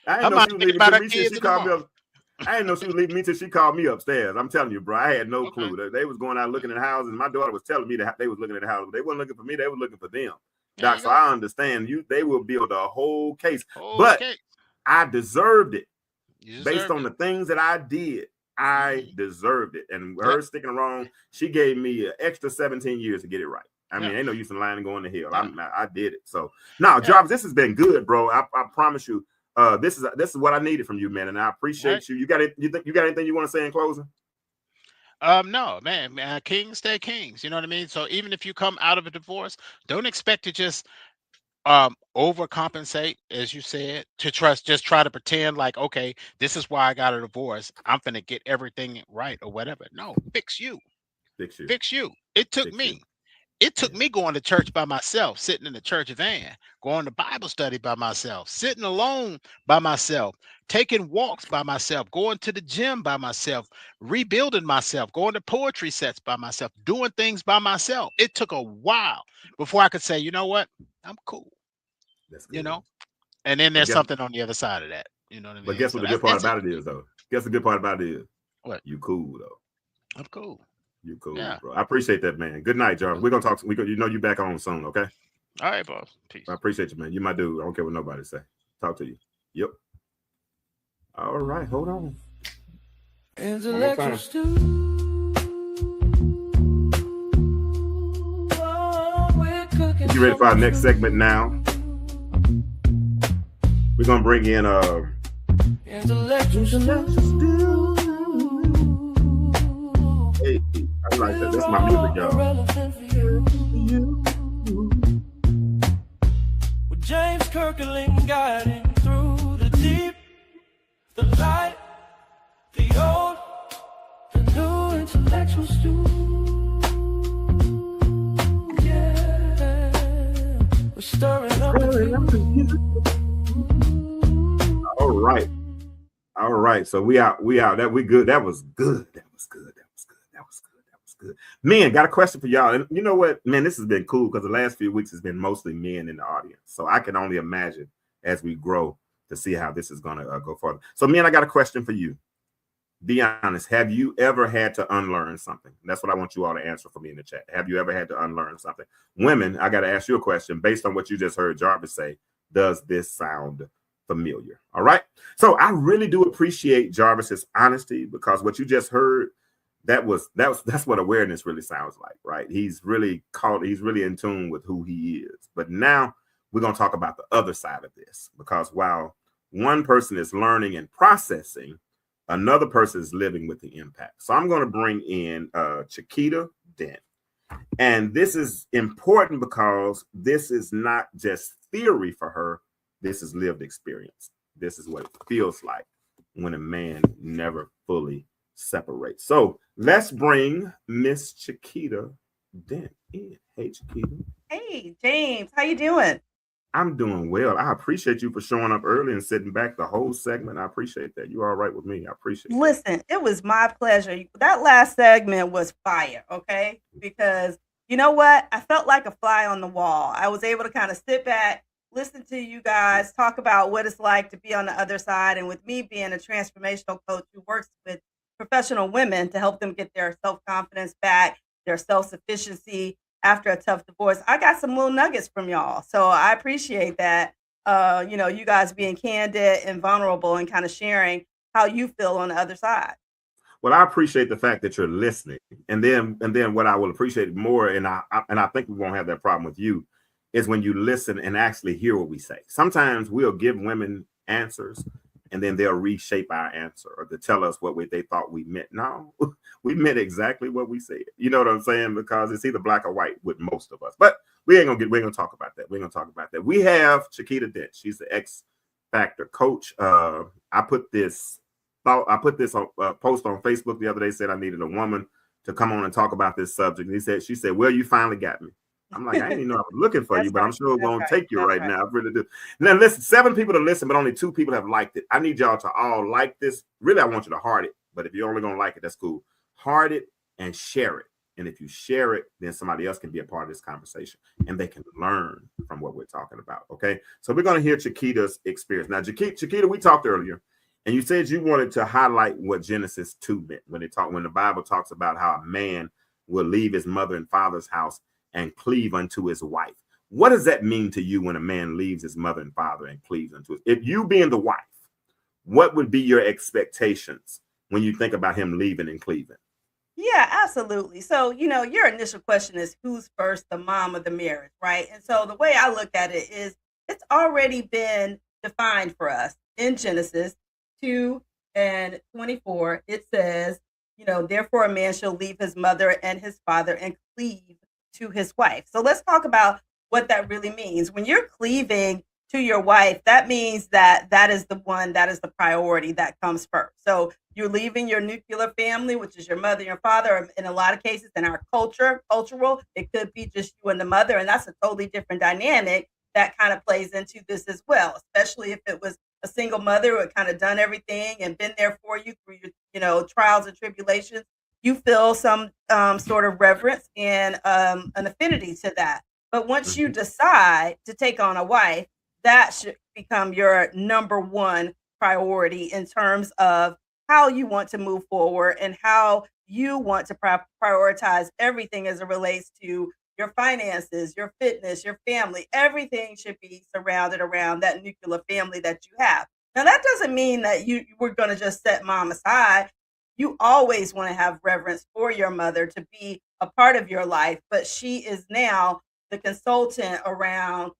I Her didn't know mind she was think leaving about her me till kids she in the called me morning. up. I didn't know she was leaving me till she called me upstairs. I'm telling you, bro. I had no Okay. clue. They was going out looking at houses. My daughter was telling me that they was looking at the house. They weren't looking for me. They were looking for them. There Doc, you so go. I understand you. They will build a whole case, but Okay. I deserved it You based deserved on it. the things that I did. I Mhm. deserved it, and Yep. her sticking around, she gave me an extra 17 years to get it right. I mean, Yeah. ain't no use in lying and going to hell. Yeah. I did it. So now, Yeah. Jarvis, this has been good, bro. I promise you. This is what I needed from you, man, and I All right. appreciate you. You got it. You think you got anything you want to say in closing? No, man, kings stay kings. You know what I mean? So even if you come out of a divorce, don't expect to just overcompensate, as you said, to just try to pretend like, okay, this is why I got a divorce. I'm gonna get everything right or whatever. No, fix you. Fix you. Fix you. It took Fix you. me. It Yeah. took me going to church by myself, sitting in the church van, going to Bible study by myself, sitting alone by myself, taking walks by myself, going to the gym by myself, rebuilding myself, going to poetry sets by myself, doing things by myself. It took a while before I could say, you know what? I'm cool, That's you good. know? And then But there's guess something on the other side of that. You know what I but mean? guess So what the good part that's it. about it is though. Guess the good part about it is What? you cool though. I'm cool. You cool, Yeah. bro. I appreciate that, man. Good night, Jarvis. We're gonna talk. You know you back on soon, okay? All right, boss. I Peace. appreciate you, man. You my dude. I don't care what nobody say. Talk to you. Yep. All right, hold on. One more Intellectual time. stew. Oh, we're cooking You ready for our so next much segment now? We're gonna bring in intellectual stew. hey, I like that. That's my music, y'all. Irrelevant for you. With James Kirkling guiding through the deep, the light, the old, the new intellectual stew. Yeah, we're stirring up the All right. All right. So we out. That we good. That was good. That was good. That was good. That was good. That was good. Man, got a question for y'all. And you know what? Man, this has been cool because the last few weeks has been mostly men in the audience. So I can only imagine as we grow to see how this is going to go further. So, man, I got a question for you. Be honest. Have you ever had to unlearn something? That's what I want you all to answer for me in the chat. Have you ever had to unlearn something? Women, I got to ask you a question based on what you just heard Jarvis say. Does this sound familiar? All right. So I really do appreciate Jarvis's honesty because what you just heard, that's what awareness really sounds like, right? He's really in tune with who he is. But now we're going to talk about the other side of this because while one person is learning and processing, Another person is living with the impact. So I'm going to bring in Chiquita Dent. And this is important because this is not just theory for her. This is lived experience. This is what it feels like when a man never fully separates. So let's bring Miss Chiquita Dent in. Hey, Chiquita. Hey, James. How you doing? I'm doing well. I appreciate you for showing up early and sitting back the whole segment. I appreciate that. You're all right with me. I appreciate it. Listen, it was my pleasure. That last segment was fire, okay? Because you know what? I felt like a fly on the wall. I was able to kind of sit back, listen to you guys talk about what it's like to be on the other side. And with me being a transformational coach who works with professional women to help them get their self-confidence back, their self-sufficiency after a tough divorce, I got some little nuggets from y'all. So I appreciate that. You guys being candid and vulnerable and kind of sharing how you feel on the other side. Well, I appreciate the fact that you're listening. And then what I will appreciate more, and I think we won't have that problem with you, is when you listen and actually hear what we say. Sometimes we'll give women answers and then they'll reshape our answer or to tell us what they thought we meant. No, we meant exactly what we said. You know what I'm saying? Because it's either black or white with most of us. But we're gonna talk about that. We're gonna talk about that. We have Chiquita Dent. She's the X Factor coach. I put this on post on Facebook the other day, said I needed a woman to come on and talk about this subject. And she said, well, you finally got me. I'm like, I didn't even know I was looking for you, but I'm sure it's going to take you right now. I really do. Now, listen, 7 people to listen, but only 2 people have liked it. I need y'all to all like this. Really, I want you to heart it, but if you're only going to like it, that's cool. Heart it and share it. And if you share it, then somebody else can be a part of this conversation and they can learn from what we're talking about. Okay. So we're going to hear Chiquita's experience. Now, Chiquita, we talked earlier and you said you wanted to highlight what Genesis 2 meant when the Bible talks about how a man will leave his mother and father's house and cleave unto his wife. What does that mean to you when a man leaves his mother and father and cleaves unto his? If you being the wife, what would be your expectations when you think about him leaving and cleaving? Yeah, absolutely. So, your initial question is who's first, the mom or the marriage, right? And so the way I look at it is it's already been defined for us in Genesis 2:24. It says, therefore a man shall leave his mother and his father and cleave to his wife. So let's talk about what that really means. When you're cleaving to your wife, that means that is the priority that comes first. So you're leaving your nuclear family, which is your mother, your father. In a lot of cases in our cultural, it could be just you and the mother. And that's a totally different dynamic that kind of plays into this as well, especially if it was a single mother who had kind of done everything and been there for you through your, trials and tribulations. You feel some sort of reverence and an affinity to that. But once you decide to take on a wife, that should become your number one priority in terms of how you want to move forward and how you want to prioritize everything as it relates to your finances, your fitness, your family. Everything should be surrounded around that nuclear family that you have. Now, that doesn't mean that we're going to just set mom aside. You always want to have reverence for your mother to be a part of your life, but she is now the consultant around,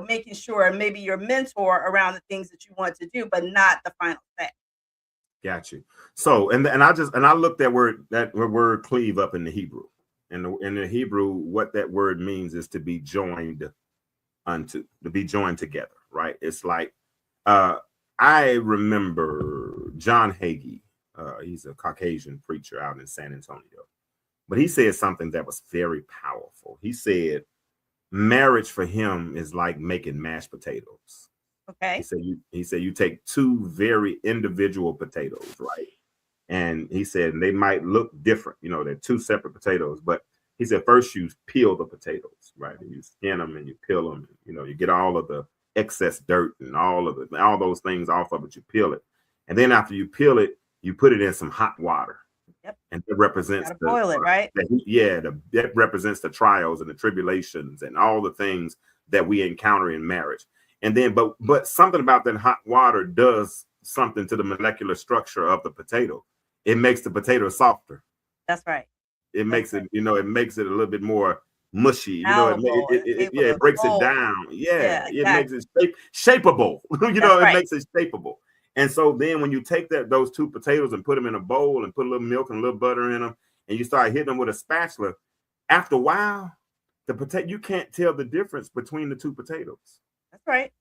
making sure, maybe your mentor around the things that you want to do, but not the final say. Got you. So, and I looked at word cleave up in the Hebrew. In the Hebrew, what that word means is to be joined to be joined together, right? It's like, I remember John Hagee. He's a Caucasian preacher out in San Antonio, but he said something that was very powerful. He said, marriage for him is like making mashed potatoes. Okay. He said you take 2 very individual potatoes, right? And he said they might look different, they're 2 separate potatoes, but he said first you peel the potatoes, right? And you skin them and you peel them, you get all of the excess dirt and all those things off of it, you peel it. And then after you peel it, you put it in some hot water. Yep. And it represents boil it, right? That represents the trials and the tribulations and all the things that we encounter in marriage. And then, but something about that hot water does something to the molecular structure of the potato. It makes the potato softer. That's right. It makes it, it makes it a little bit more mushy. It breaks it down. It makes it shapeable. It makes it shapeable. And so then when you take those 2 potatoes and put them in a bowl and put a little milk and a little butter in them, and you start hitting them with a spatula, after a while, you can't tell the difference between the 2 potatoes. That's right.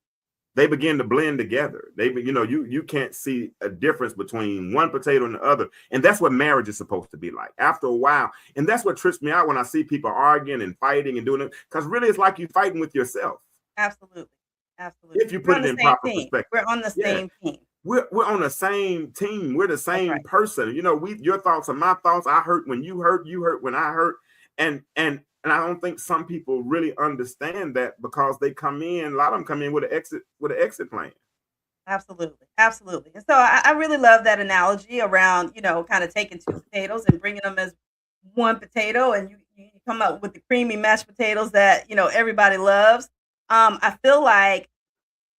They begin to blend together. You can't see a difference between one potato and the other. And that's what marriage is supposed to be like after a while. And that's what trips me out when I see people arguing and fighting and doing it, because really it's like you're fighting with yourself. Absolutely. Absolutely. If you put it in proper perspective. We're on the same team. We're on the same team. We're the same person. Your thoughts are my thoughts. I hurt when you hurt when I hurt. And I don't think some people really understand that, because they come in, a lot of them come in with an exit plan. Absolutely. Absolutely. And so I really love that analogy around, kind of taking 2 potatoes and bringing them as one potato, and you come up with the creamy mashed potatoes that, everybody loves. I feel like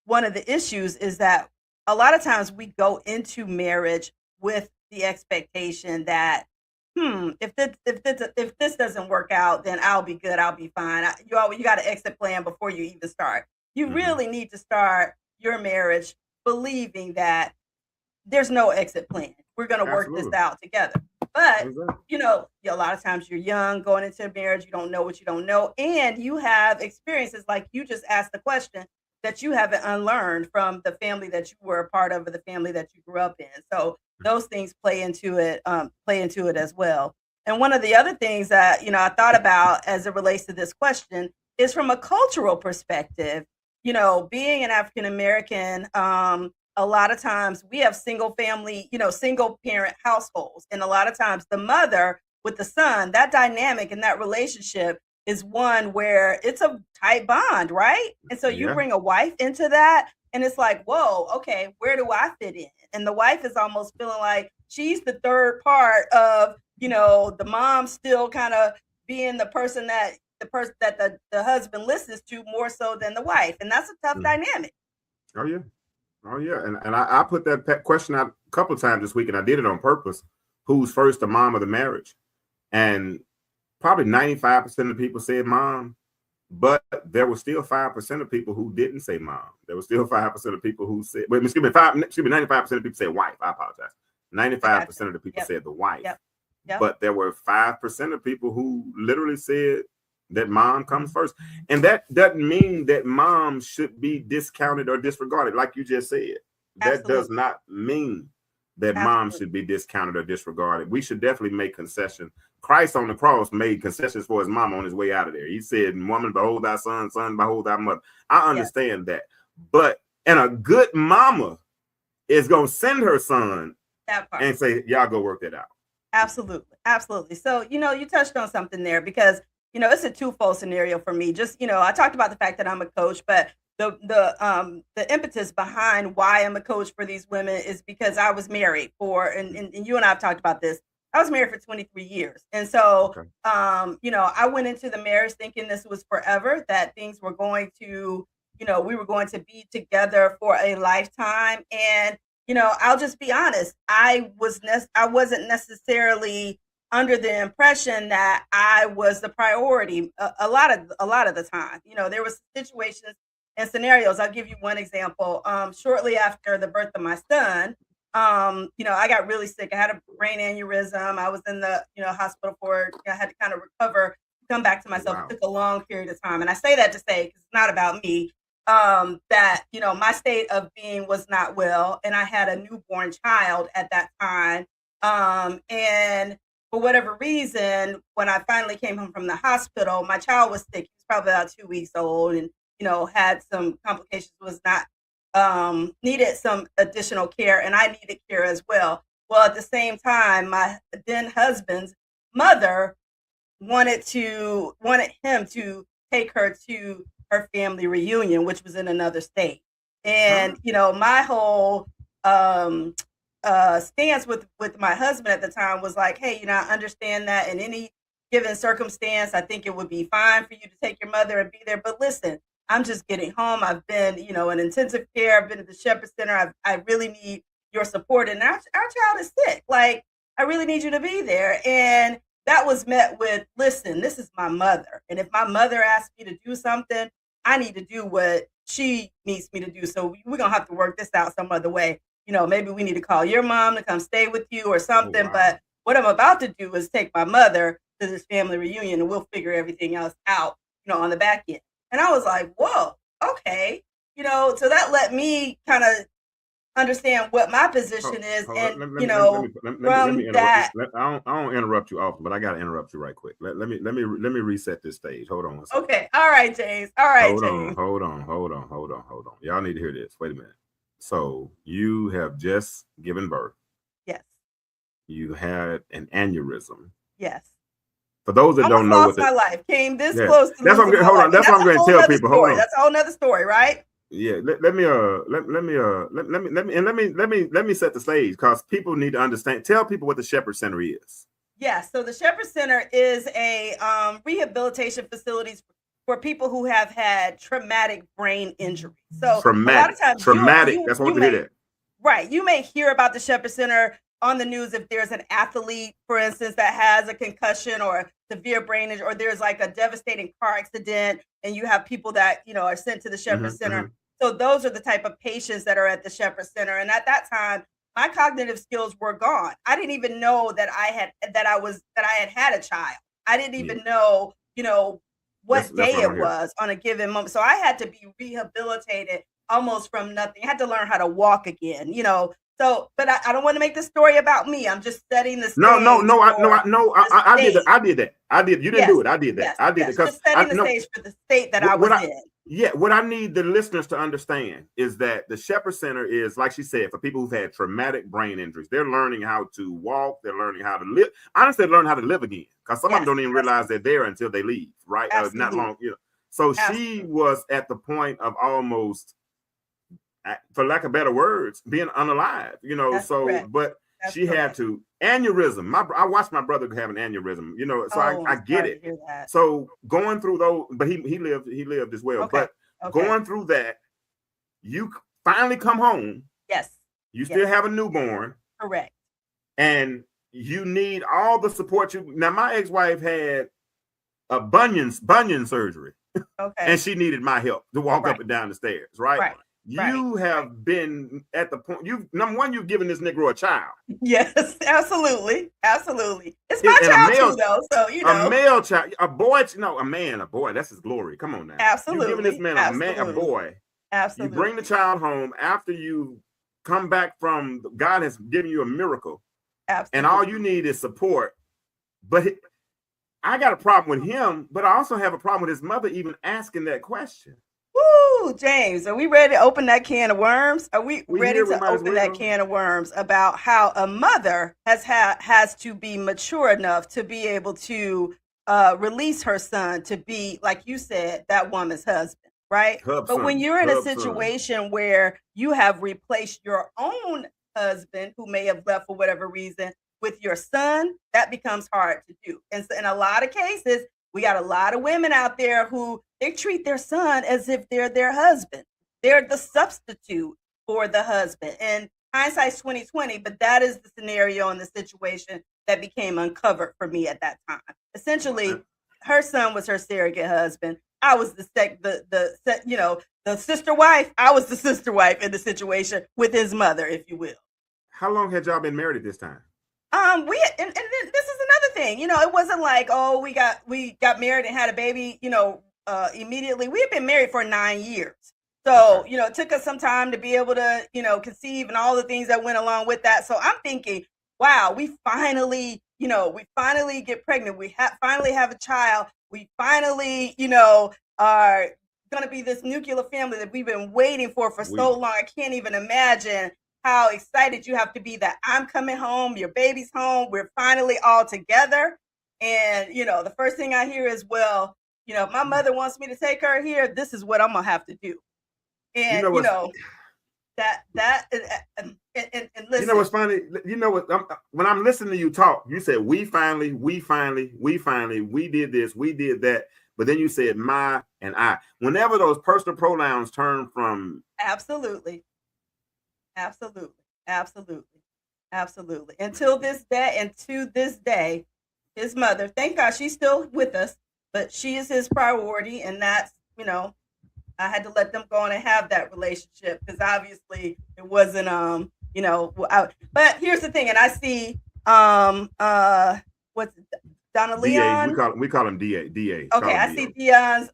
one of the issues is that a lot of times we go into marriage with the expectation that, if this doesn't work out, then I'll be good. I'll be fine. You got an exit plan before you even start. You really need to start your marriage believing that there's no exit plan. We're going to work this out together. But, a lot of times you're young going into a marriage. You don't know what you don't know. And you have experiences like you just asked the question that you haven't unlearned from the family that you were a part of, or the family that you grew up in. So those things play into it as well. And one of the other things that, I thought about as it relates to this question is from a cultural perspective. Being an African American, a lot of times we have single family, single parent households. And a lot of times the mother with the son, that dynamic and that relationship is one where it's a tight bond, right? And so you bring a wife into that, and it's like, whoa, okay, where do I fit in? And the wife is almost feeling like she's the third part of, the mom still kind of being the person that the husband listens to more so than the wife. And that's a tough dynamic. Oh, yeah. And I put that question out a couple of times this week, and I did it on purpose. Who's first, the mom or the marriage? And probably 95% of people said mom, but there were still 5% of people who didn't say mom. There were still 5% of people who said, 95% of people said wife. I apologize. 95% of the people said the wife. Yep. But there were 5% of people who literally said that mom comes first. And that doesn't mean that mom should be discounted or disregarded, like you just said. That does not mean that mom should be discounted or disregarded. We should definitely make concessions. Christ on the cross made concessions for his mom on his way out of there. He said, woman, behold thy son, son, behold thy mother. I understand that. But, and a good mama is going to send her son and say, y'all go work that out. Absolutely. So, you touched on something there, because, it's a twofold scenario for me. Just, I talked about the fact that I'm a coach, but the impetus behind why I'm a coach for these women is because I was married and you and I have talked about this. I was married for 23 years. And so, I went into the marriage thinking this was forever, that things were going to, we were going to be together for a lifetime. And, I'll just be honest. I wasn't necessarily under the impression that I was the priority a lot of the time. There was situations and scenarios. I'll give you one example. Shortly after the birth of my son, I got really sick. I had a brain aneurysm. I was in the, hospital for, I had to kind of recover, come back to myself. Wow. It took a long period of time. And I say that to say, because it's not about me, that, my state of being was not well. And I had a newborn child at that time. And for whatever reason, when I finally came home from the hospital, my child was sick. He was probably about 2 weeks old, and, had some complications, was not, needed some additional care, and I needed care as well. Well, at the same time, my then husband's mother wanted him to take her to her family reunion, which was in another state. And, my whole stance with my husband at the time was like, hey, I understand that in any given circumstance, I think it would be fine for you to take your mother and be there. But listen, I'm just getting home. I've been, in intensive care. I've been at the Shepherd Center. I really need your support. And our child is sick. Like, I really need you to be there. And that was met with, listen, this is my mother. And if my mother asks me to do something, I need to do what she needs me to do. So we're going to have to work this out some other way. maybe we need to call your mom to come stay with you or something. wow. But what I'm about to do is take my mother to this family reunion and we'll figure everything else out, on the back end. And I was like, whoa, okay. So that let me kind of understand what my position is. And, let from me that. I don't interrupt you often, but I got to interrupt you right quick. Let me reset this stage. Hold on. Okay. All right, James. All right, James. Hold on. Y'all need to hear this. Wait a minute. So you have just given birth. Yes. You had an aneurysm. Yes. For those that don't know what my life came this close to that's what I'm hold on. That's what I'm going to tell people. Hold on. That's a whole nother story, right? Yeah. Let me set the stage because people need to understand. Tell people what the Shepherd Center is. Yeah. So the Shepherd Center is a rehabilitation facilities for people who have had traumatic brain injury. So a lot of times, traumatic. That's what we hear that. Right. You may hear about the Shepherd Center on the news if there's an athlete, for instance, that has a concussion or severe brain injury, or there's like a devastating car accident and you have people that, are sent to the Shepherd Center. So those are the type of patients that are at the Shepherd Center. And at that time, my cognitive skills were gone. I didn't even know that I had a child. I didn't even know, what day it was on a given moment. So I had to be rehabilitated almost from nothing. I had to learn how to walk again, So, but I don't want to make this story about me. I'm just setting the stage. No. I did that. I did. You didn't do it. I did that. Yes, I did it because just setting the stage for the state that I was in. Yeah, what I need the listeners to understand is that the Shepherd Center is, like she said, for people who've had traumatic brain injuries. They're learning how to walk. They're learning how to live. Honestly, they're learning how to live again because some of them don't even realize they're there until they leave. Right? Not long. So she was at the point of almost, for lack of better words, being unalive, That's correct. But she had to aneurysm. I watched my brother have an aneurysm, so I get it. So going through those, but he lived as well. Okay. But going through that, you finally come home. Yes. You still have a newborn. Correct. And you need all the support now my ex-wife had a bunion surgery. Okay. And she needed my help to walk up and down the stairs, right? Right. You have been at the point. Number one, you've given this Negro a child. Yes, absolutely. It's my child too, though. So a male child, a boy. No, a man, a boy. That's his glory. Come on now. Absolutely. You're giving this man a boy. Absolutely. You bring the child home after you come back from. God has given you a miracle. Absolutely. And all you need is support. But I got a problem with him. But I also have a problem with his mother even asking that question. Woo, James, are we ready to open that can of worms? Are we ready to open that can of worms about how a mother has to be mature enough to be able to release her son to be, like you said, that woman's husband, right? But when you're in a situation where you have replaced your own husband who may have left for whatever reason with your son, that becomes hard to do. And so in a lot of cases, we got a lot of women out there who they treat their son as if they're their husband. They're the substitute for the husband. And hindsight's 2020, but that is the scenario and the situation that became uncovered for me at that time. Essentially, her son was her surrogate husband. I was the sister wife. I was the sister wife in the situation with his mother, if you will. How long had y'all been married at this time? And this is another thing. It wasn't like, oh, we got married and had a baby, immediately. We had been married for 9 years. So, it took us some time to be able to, conceive and all the things that went along with that. So I'm thinking, wow, we finally get pregnant. We finally have a child. We finally, are going to be this nuclear family that we've been waiting for so long. I can't even imagine how excited you have to be that I'm coming home, your baby's home, we're finally all together. And, the first thing I hear is, well, if my mother wants me to take her here, this is what I'm going to have to do. And, and listen. You know what's funny? When I'm listening to you talk, you said, we finally, we did this, we did that. But then you said my and I. Whenever those personal pronouns turn from. Absolutely. Until this day, and to this day, his mother, thank God she's still with us, but she is his priority. And that's, I had to let them go on and have that relationship because obviously it wasn't But here's the thing, and I see what's Donna DA, Leon. we call him DA. DA. Call Okay, him I DA. see Dion's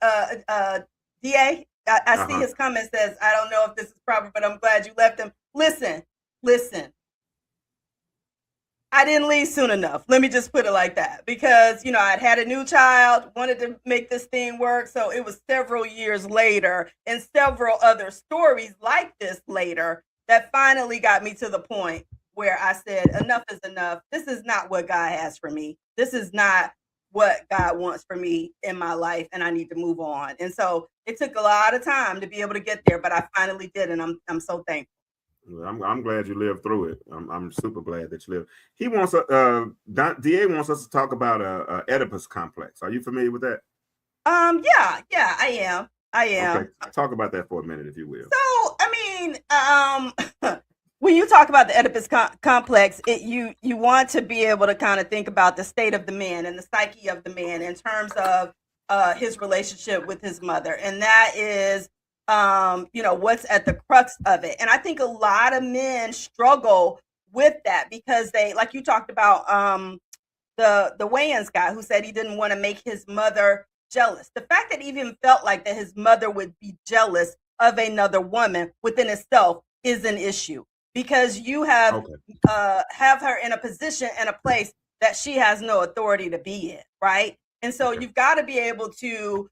DA. I see Uh-huh. his comment says, I don't know if this is proper, but I'm glad you left him. Listen. I didn't leave soon enough. Let me just put it like that. Because, I'd had a new child, wanted to make this thing work. So it was several years later and several other stories like this later that finally got me to the point where I said, enough is enough. This is not what God has for me. This is not what God wants for me in my life, and I need to move on. And so it took a lot of time to be able to get there, but I finally did, and I'm so thankful. I'm glad you lived through it. I'm super glad that you lived. He wants DA wants us to talk about Oedipus complex. Are you familiar with that? Yeah, I am. Okay, talk about that for a minute, if you will. So, I mean, when you talk about the Oedipus complex, you want to be able to kind of think about the state of the man and the psyche of the man in terms of his relationship with his mother, and that is what's at the crux of it. And I think a lot of men struggle with that because they, like you talked about, the Wayans guy who said he didn't want to make his mother jealous. The fact that he even felt like that his mother would be jealous of another woman within itself is an issue, because you have her in a position and a place that she has no authority to be in, right? And so you've got to be able to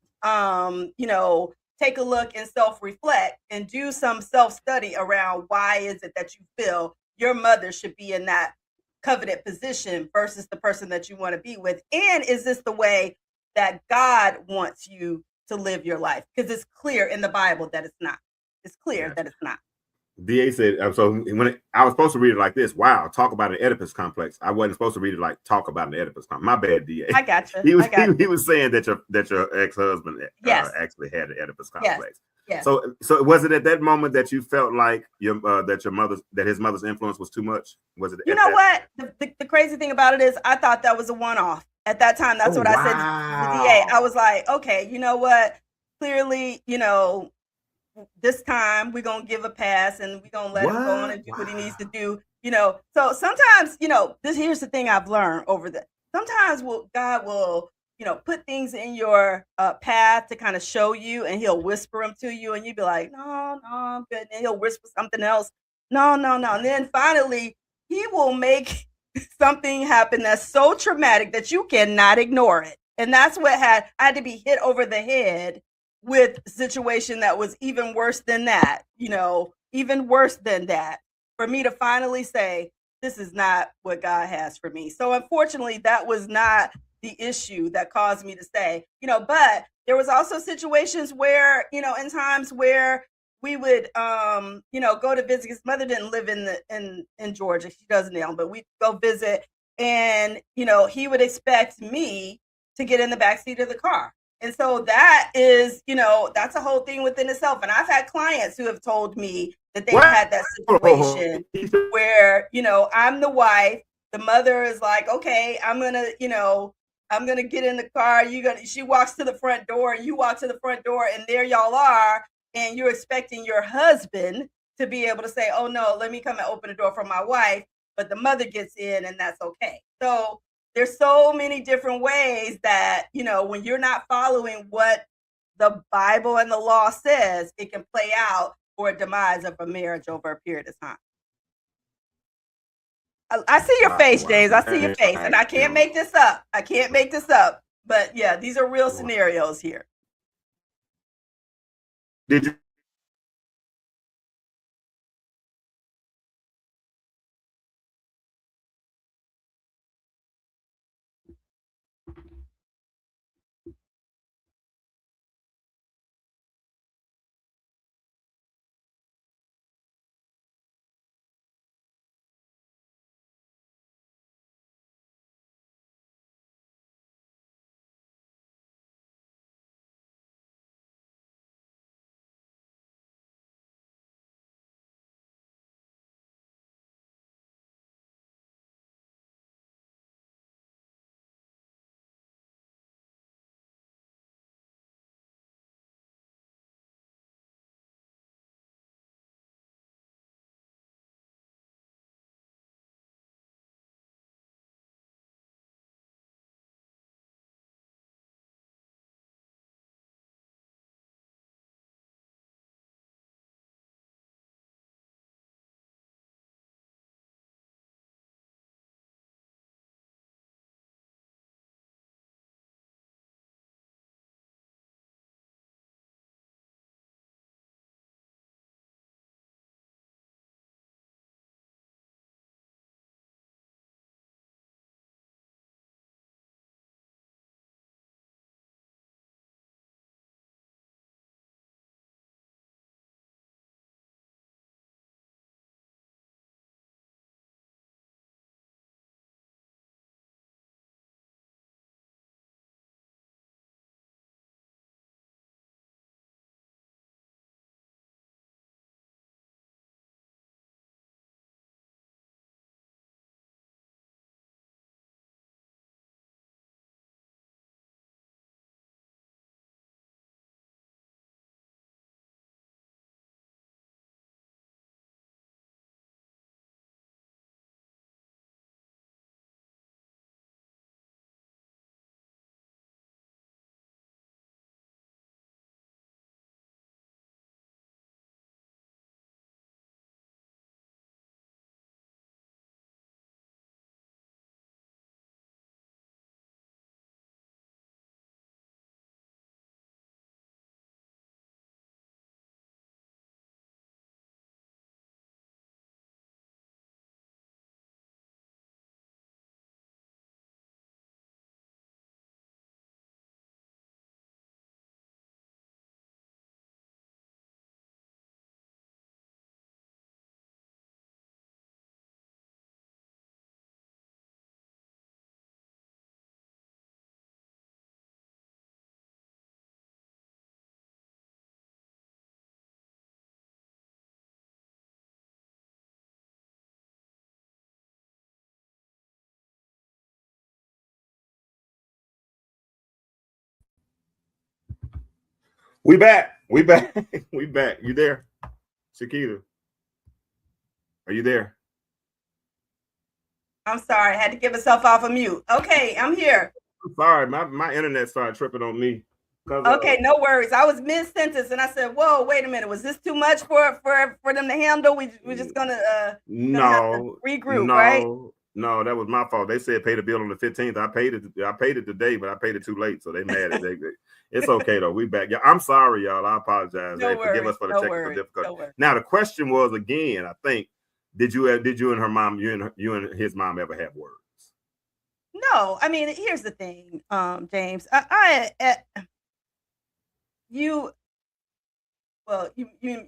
take a look and self-reflect and do some self-study around why is it that you feel your mother should be in that coveted position versus the person that you want to be with. And is this the way that God wants you to live your life? Because it's clear in the Bible that it's not. It's clear that it's not. DA said, so when I was supposed to read it like this, wow, talk about an Oedipus complex. I wasn't supposed to read it like talk about an Oedipus complex. My bad, DA. I gotcha. He was saying that your ex-husband actually had an Oedipus complex. Yes. So was it at that moment that you felt like his mother's influence was too much? Was it? You know what? The crazy thing about it is, I thought that was a one-off at that time. That's what I said to the DA. I was like, okay, you know what? Clearly, this time we're gonna give a pass and we're gonna let him go on and do what he needs to do. So sometimes, here's the thing I've learned over sometimes God will put things in your path to kind of show you, and he'll whisper them to you, and you'd be like, no, I'm good. And he'll whisper something else. No. And then finally, he will make something happen that's so traumatic that you cannot ignore it. And that's what I had to be hit over the head with a situation that was even worse than that, even worse than that, for me to finally say, this is not what God has for me. So unfortunately, that was not the issue that caused me to say, but there was also situations where, in times where we would, go to visit. His mother didn't live in Georgia. She does now, but we'd go visit, and, he would expect me to get in the backseat of the car. And so that is, that's a whole thing within itself. And I've had clients who have told me that they've had that situation where, I'm the wife, the mother is like, okay, I'm going to get in the car. She walks to the front door, and you walk to the front door, and there y'all are. And you're expecting your husband to be able to say, oh no, let me come and open the door for my wife. But the mother gets in, and that's okay. So there's so many different ways that, when you're not following what the Bible and the law says, it can play out for a demise of a marriage over a period of time. I see your face, James. I see your face. And I can't make this up. But yeah, these are real scenarios here. Did you We back. We back. We back. You there? Shakita? Are you there? I'm sorry. I had to get myself off of mute. Okay, I'm here. I'm sorry. My internet started tripping on me. Okay, no worries. I was mid-sentence and I said, whoa, wait a minute. Was this too much for them to handle? We're just gonna have to regroup, right? No, that was my fault. They said pay the bill on the 15th. I paid it today, but I paid it too late. So they mad at it. It's okay though. We back. Yeah, I'm sorry, y'all. I apologize. No worries, forgive us for the technical difficulty. No now the question was again, I think, did you and her mom, you and his mom ever have words? No, I mean, here's the thing, James. You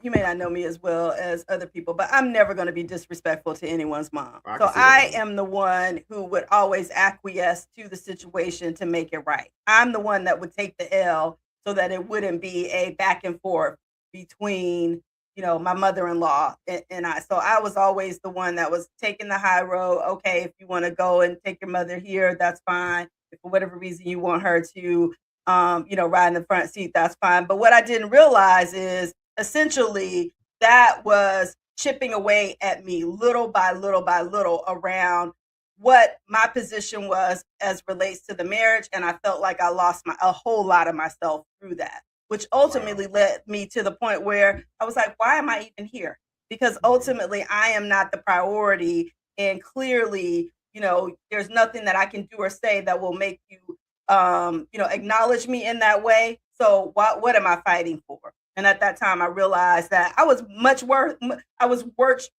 may not know me as well as other people, but I'm never going to be disrespectful to anyone's mom. So I am the one who would always acquiesce to the situation to make it right. I'm the one that would take the L so that it wouldn't be a back and forth between, my mother-in-law and I. So I was always the one that was taking the high road. Okay, if you want to go and take your mother here, that's fine. If for whatever reason you want her to ride in the front seat, that's fine. But what I didn't realize is essentially that was chipping away at me little by little by little around what my position was as relates to the marriage. And I felt like I lost a whole lot of myself through that, which ultimately led me to the point where I was like, why am I even here? Because ultimately I am not the priority. And clearly, there's nothing that I can do or say that will make you acknowledge me in that way. So what am I fighting for? And at that time, I realized that I was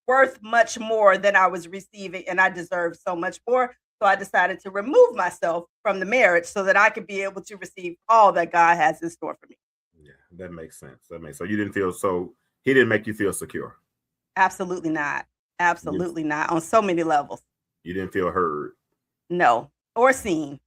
worth much more than I was receiving, and I deserved so much more. So I decided to remove myself from the marriage so that I could be able to receive all that God has in store for me. Yeah, that makes sense. So you didn't feel he didn't make you feel secure. Absolutely not. Absolutely not. On so many levels. You didn't feel heard. No. Or seen.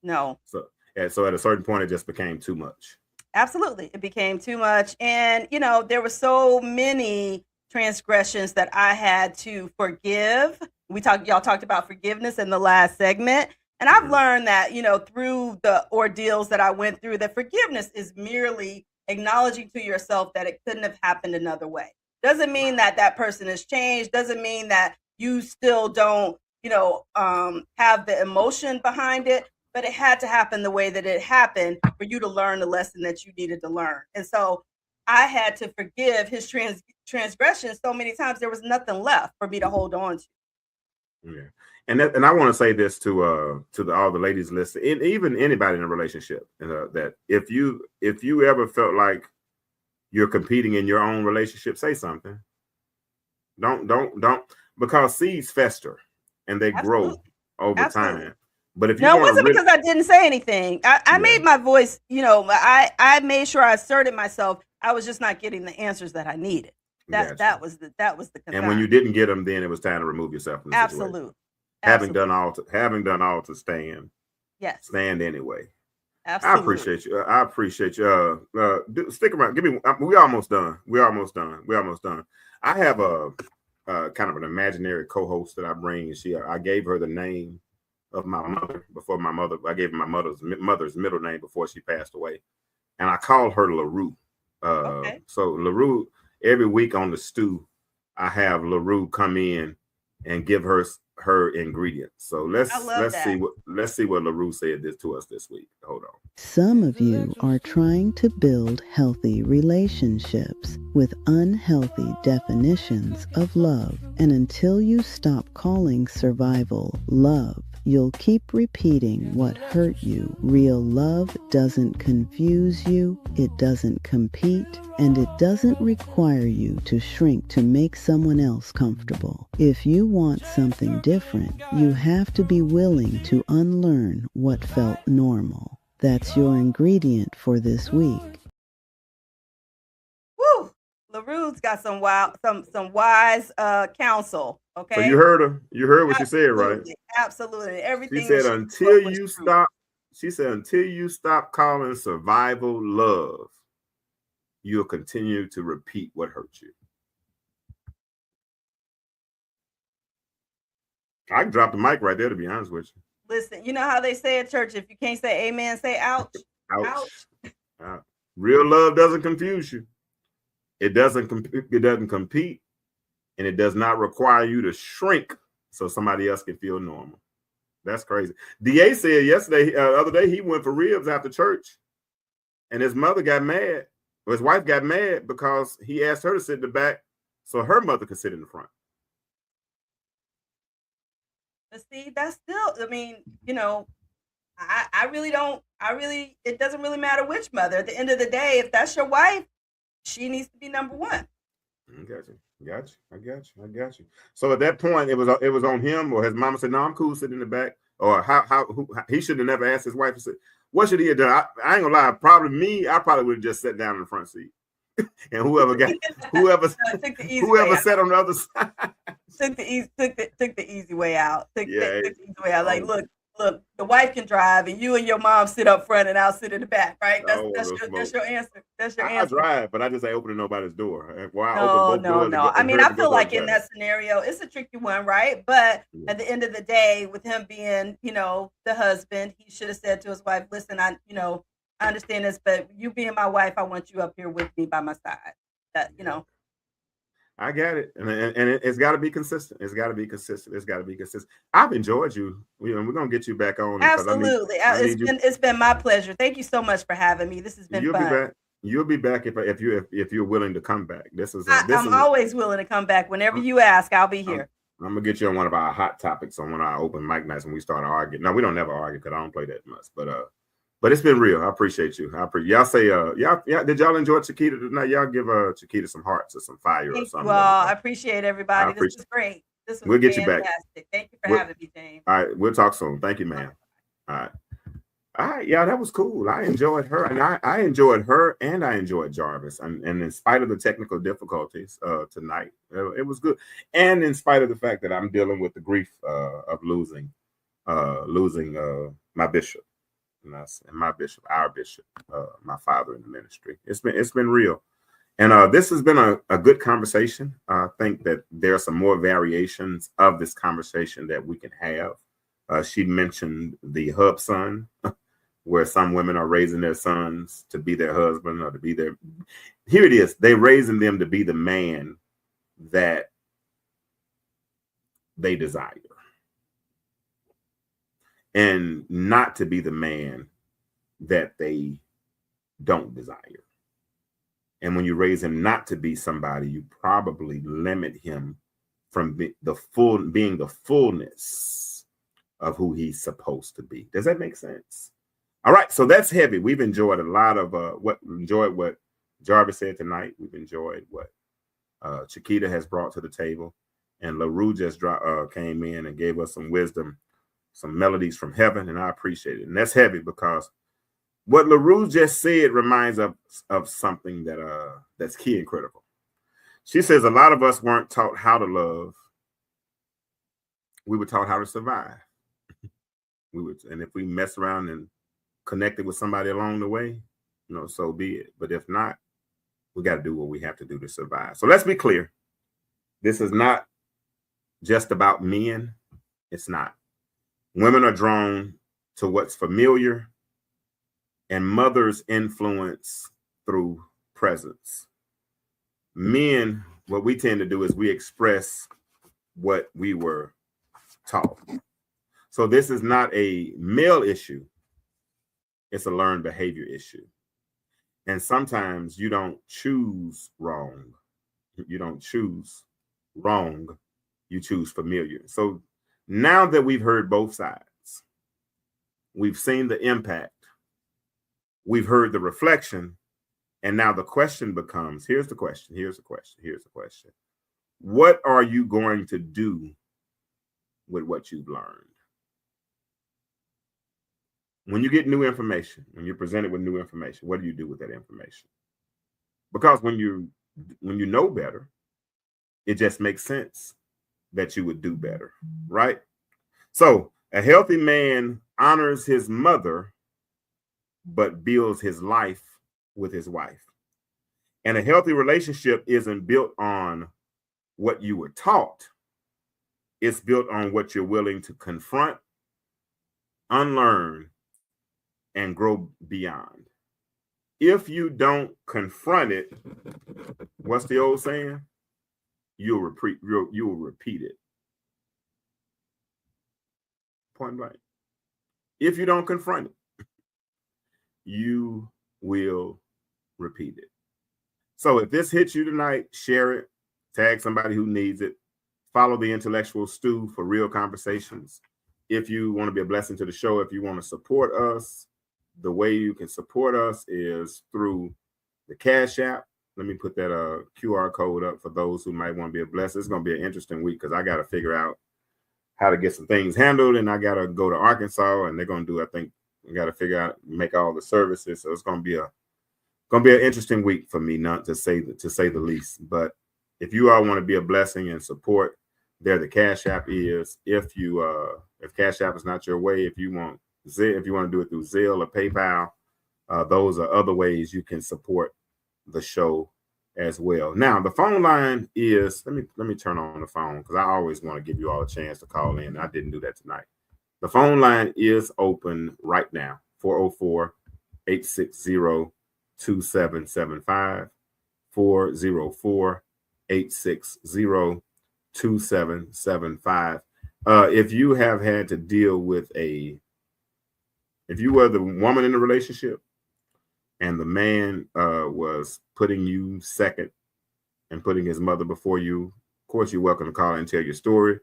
No. So at a certain point, it just became too much. Absolutely. It became too much. And, there were so many transgressions that I had to forgive. Y'all talked about forgiveness in the last segment. And I've learned that, through the ordeals that I went through, that forgiveness is merely acknowledging to yourself that it couldn't have happened another way. Doesn't mean that person has changed. Doesn't mean that you still don't, have the emotion behind it. But it had to happen the way that it happened for you to learn the lesson that you needed to learn. And so I had to forgive his transgressions so many times there was nothing left for me to hold on to. Yeah. And I want to say this to all the ladies listening, and even anybody in a relationship, that if you ever felt like you're competing in your own relationship, say something. Don't, because seeds fester and they grow over time. But if you it wasn't because I didn't say anything. I made my voice, I made sure I asserted myself. I was just not getting the answers that I needed. That was the concern. And when you didn't get them, then it was time to remove yourself from the situation. Having done all to stand. Yes. Stand anyway. Absolutely. I appreciate you. Stick around. We're almost done. I have a kind of an imaginary co-host that I bring. I gave her the name of my mother before my mother. I gave her my mother's middle name before she passed away, and I called her LaRue. So LaRue, every week on the stew, I have LaRue come in and give her ingredients. So let's see what LaRue said to us this week. Hold on. Some of you are trying to build healthy relationships with unhealthy definitions of love, and until you stop calling survival love, you'll keep repeating what hurt you. Real love doesn't confuse you, it doesn't compete, and it doesn't require you to shrink to make someone else comfortable. If you want something different, you have to be willing to unlearn what felt normal. That's your ingredient for this week. Woo! LaRue's got some wise counsel. Okay. So you heard her. You heard what she said, right? Absolutely. Everything. She said until you stop calling survival love, you'll continue to repeat what hurt you. I can drop the mic right there, to be honest with you. Listen, you know how they say at church, if you can't say amen, say ouch. Ouch. Real love doesn't confuse you. It doesn't compete, and it does not require you to shrink so somebody else can feel normal. That's crazy. DA said yesterday, other day, he went for ribs after church, and his mother got mad. Or his wife got mad because he asked her to sit in the back so her mother could sit in the front. But see, that's still, I mean, you know, I really don't, it doesn't really matter which mother. At the end of the day, if that's your wife, she needs to be number one. I got you. So at that point, it was on him, or his mama said, "No, I'm cool sitting in the back." Or he should have never asked his wife to sit. What should he have done? I ain't gonna lie. Probably me. I probably would have just sat down in the front seat, and whoever sat on the other side took the easy way out. Took the easy way out. Like, look, the wife can drive, and you and your mom sit up front, and I'll sit in the back. Right? That's your answer. That's your answer. I drive, but I just ain't opening nobody's door. No. I mean, I feel like in that scenario, it's a tricky one, right? But at the end of the day, with him being, you know, the husband, he should have said to his wife, "Listen, I understand this, but you being my wife, I want you up here with me by my side." That, you know. I got it, and it's got to be consistent. It's got to be consistent. I've enjoyed you. We're gonna get you back on. Absolutely, it's been my pleasure. Thank you so much for having me. This has been fun. You'll be back if you're willing to come back. I'm always willing to come back whenever you ask. I'll be here. I'm gonna get you on one of our hot topics on one of our open mic nights when we start arguing. Now we don't never argue because I don't play that much, but it's been real. I appreciate you. Y'all say, did y'all enjoy Chiquita tonight? Y'all give Chiquita some hearts or some fire or something. Well, I appreciate everybody. This was great. This was we'll get fantastic. You back. Thank you for having me, James. All right, we'll talk soon. Thank you, ma'am. All right. Yeah, that was cool. I enjoyed her, and I enjoyed her, and I enjoyed Jarvis. And in spite of the technical difficulties tonight, it was good. And in spite of the fact that I'm dealing with the grief of losing my bishop. And our bishop, my father in the ministry. It's been real, and this has been a good conversation. I think that there are some more variations of this conversation that we can have. She mentioned the hub son, where some women are raising their sons to be their husband or to be their. Here it is. They're raising them to be the man that they desire, and not to be the man that they don't desire. And when you raise him not to be somebody, you probably limit him from being the fullness of who he's supposed to be. Does that make sense? All right, so that's heavy. We've enjoyed a lot of what Jarvis said tonight. We've enjoyed what Chiquita has brought to the table, and LaRue just came in and gave us some wisdom, some melodies from heaven, and I appreciate it. And that's heavy because what LaRue just said reminds us of something that's key and critical. She says a lot of us weren't taught how to love. We were taught how to survive. And if we mess around and connected with somebody along the way, so be it. But if not, we got to do what we have to do to survive. So let's be clear. This is not just about men. It's not. Women are drawn to what's familiar, and mothers influence through presence. Men, what we tend to do is we express what we were taught. So this is not a male issue. It's a learned behavior issue. And sometimes you don't choose wrong. You don't choose wrong. You choose familiar. So now that we've heard both sides, we've seen the impact, we've heard the reflection, and now the question becomes, here's the question. What are you going to do with what you've learned? When you get new information, when you're presented with new information, what do you do with that information? Because when you know better, it just makes sense that you would do better, right? So a healthy man honors his mother, but builds his life with his wife. And a healthy relationship isn't built on what you were taught. It's built on what you're willing to confront, unlearn, and grow beyond. if you don't confront it, what's the old saying? You will repeat it. Point blank. If you don't confront it, you will repeat it. So if this hits you tonight, share it, tag somebody who needs it, follow the Intellectual Stew for real conversations. If you want to be a blessing to the show, if you want to support us, the way you can support us is through the Cash App. Let me put that QR code up for those who might want to be a blessing. It's going to be an interesting week because I got to figure out how to get some things handled, and I got to go to Arkansas, and they're going to do, I think, we got to figure out, make all the services. So it's going to be an interesting week for me, not to say the least. But if you all want to be a blessing and support, there the Cash App is. If Cash App is not your way, if you want to do it through Zelle or PayPal, those are other ways you can support the show as well. Now the phone line is, let me turn on the phone because I always want to give you all a chance to call in. I didn't do that tonight. The phone line is open right now, 404-860-2775, 404-860-2775. If you have had to deal with if you were the woman in the relationship and the man was putting you second and putting his mother before you, of course, you're welcome to call and tell your story.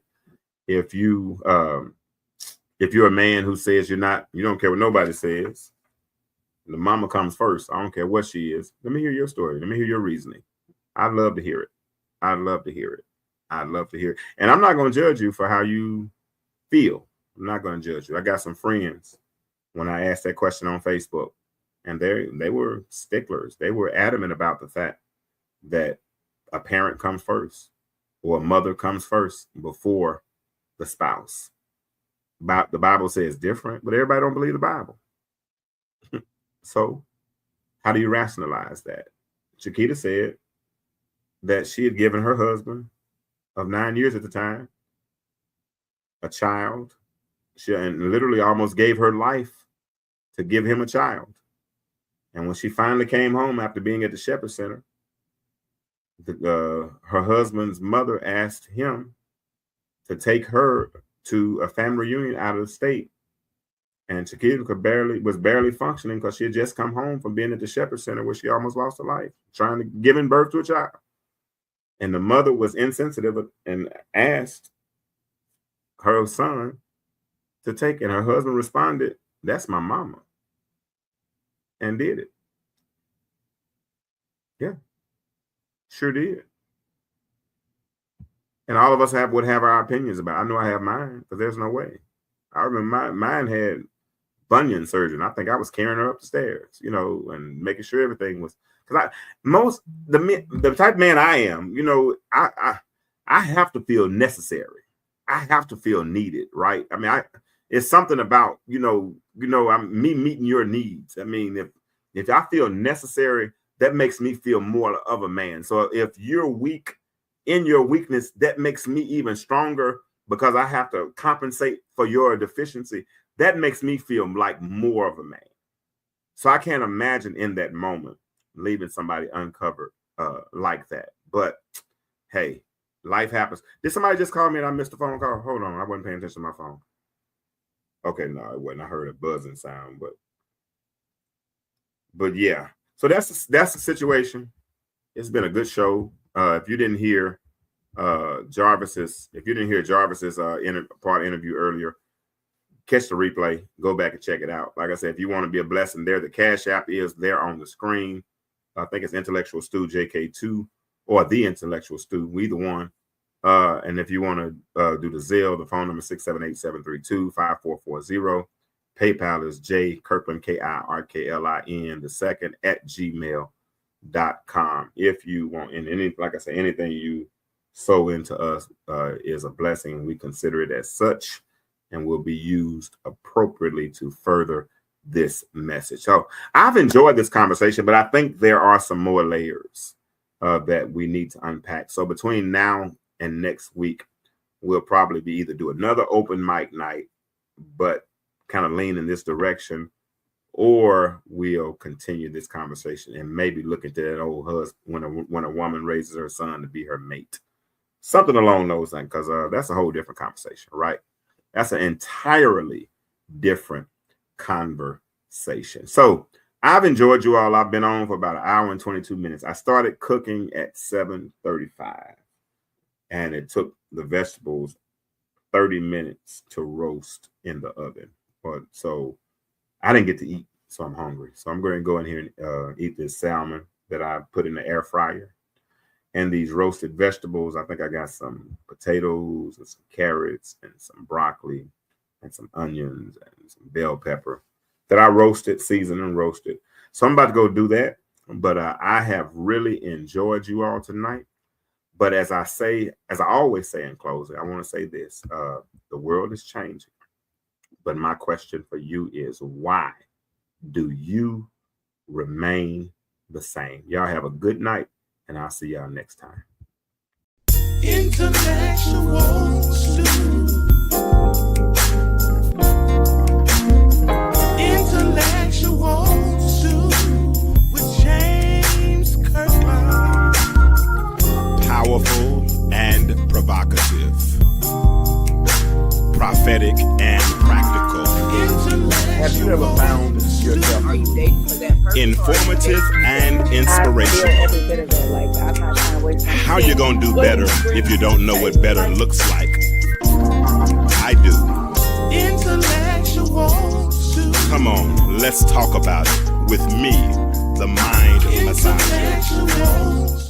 If you're a man who says you don't care what nobody says, the mama comes first, I don't care what she is, let me hear your story. Let me hear your reasoning. I'd love to hear it. I'd love to hear it. And I'm not going to judge you for how you feel. I'm not going to judge you. I got some friends when I asked that question on Facebook, and they were sticklers. They were adamant about the fact that a parent comes first or a mother comes first before the spouse. The Bible says different, but everybody don't believe the Bible. So how do you rationalize that? Chiquita said that she had given her husband of 9 years at the time a child. She literally almost gave her life to give him a child. And when she finally came home after being at the Shepherd Center, her husband's mother asked him to take her to a family reunion out of the state. And Chiquita was barely functioning because she had just come home from being at the Shepherd Center where she almost lost her life, giving birth to a child. And the mother was insensitive and asked her son to take it. And her husband responded, "That's my mama," and did it. Yeah, sure did. And all of us would have our opinions about it. I know I have mine, but there's no way. I remember mine had bunion surgery. I think I was carrying her up the stairs, and making sure everything was, because the type of man I am, I have to feel necessary. I have to feel needed, right? I mean, it's something about, I'm me meeting your needs. I mean, if I feel necessary, that makes me feel more of a man. So if you're weak in your weakness, that makes me even stronger because I have to compensate for your deficiency. That makes me feel like more of a man. So I can't imagine in that moment leaving somebody uncovered like that. But hey, life happens. Did somebody just call me and I missed the phone call? Hold on, I wasn't paying attention to my phone. Okay, no, it wasn't. I heard a buzzing sound, but yeah. So that's the situation. It's been a good show. If you didn't hear Jarvis's interview earlier, catch the replay, go back and check it out. Like I said, if you want to be a blessing there, the Cash App is there on the screen. I think it's Intellectual Stew JK2 or the Intellectual Stew, either one. And if you want to do the Zelle, the phone number is 678-732-5440. PayPal is jkirkland, KIRKLIN, the second @gmail.com. If you want, and like I say, anything you sow into us is a blessing. We consider it as such and will be used appropriately to further this message. So I've enjoyed this conversation, but I think there are some more layers that we need to unpack. So between now and next week, we'll probably be either do another open mic night, but kind of lean in this direction, or we'll continue this conversation and maybe look into that old husband when a woman raises her son to be her mate. Something along those things, because that's a whole different conversation, right? That's an entirely different conversation. So I've enjoyed you all. I've been on for about 1 hour and 22 minutes. I started cooking at 7:35, and it took the vegetables 30 minutes to roast in the oven. So I didn't get to eat, so I'm hungry. So I'm going to go in here and eat this salmon that I put in the air fryer. And these roasted vegetables, I think I got some potatoes and some carrots and some broccoli and some onions and some bell pepper that I roasted, seasoned and roasted. So I'm about to go do that. But I have really enjoyed you all tonight. But as I always say in closing, I want to say this. The world is changing. But my question for you is, why do you remain the same? Y'all have a good night. And I'll see y'all next time. Intellectual stew. Intellectual stew with James Kirkland. Powerful and provocative. Prophetic and practical. Have you ever found yourself? Are you dating for that person? Informative and I feel inspirational. every bit of it. Like, I'm not trying to waste my time. How you gonna do better if you don't know what better looks like? I do. Intellectual stew. Come on, let's talk about it with me, the mind massager. Intellectual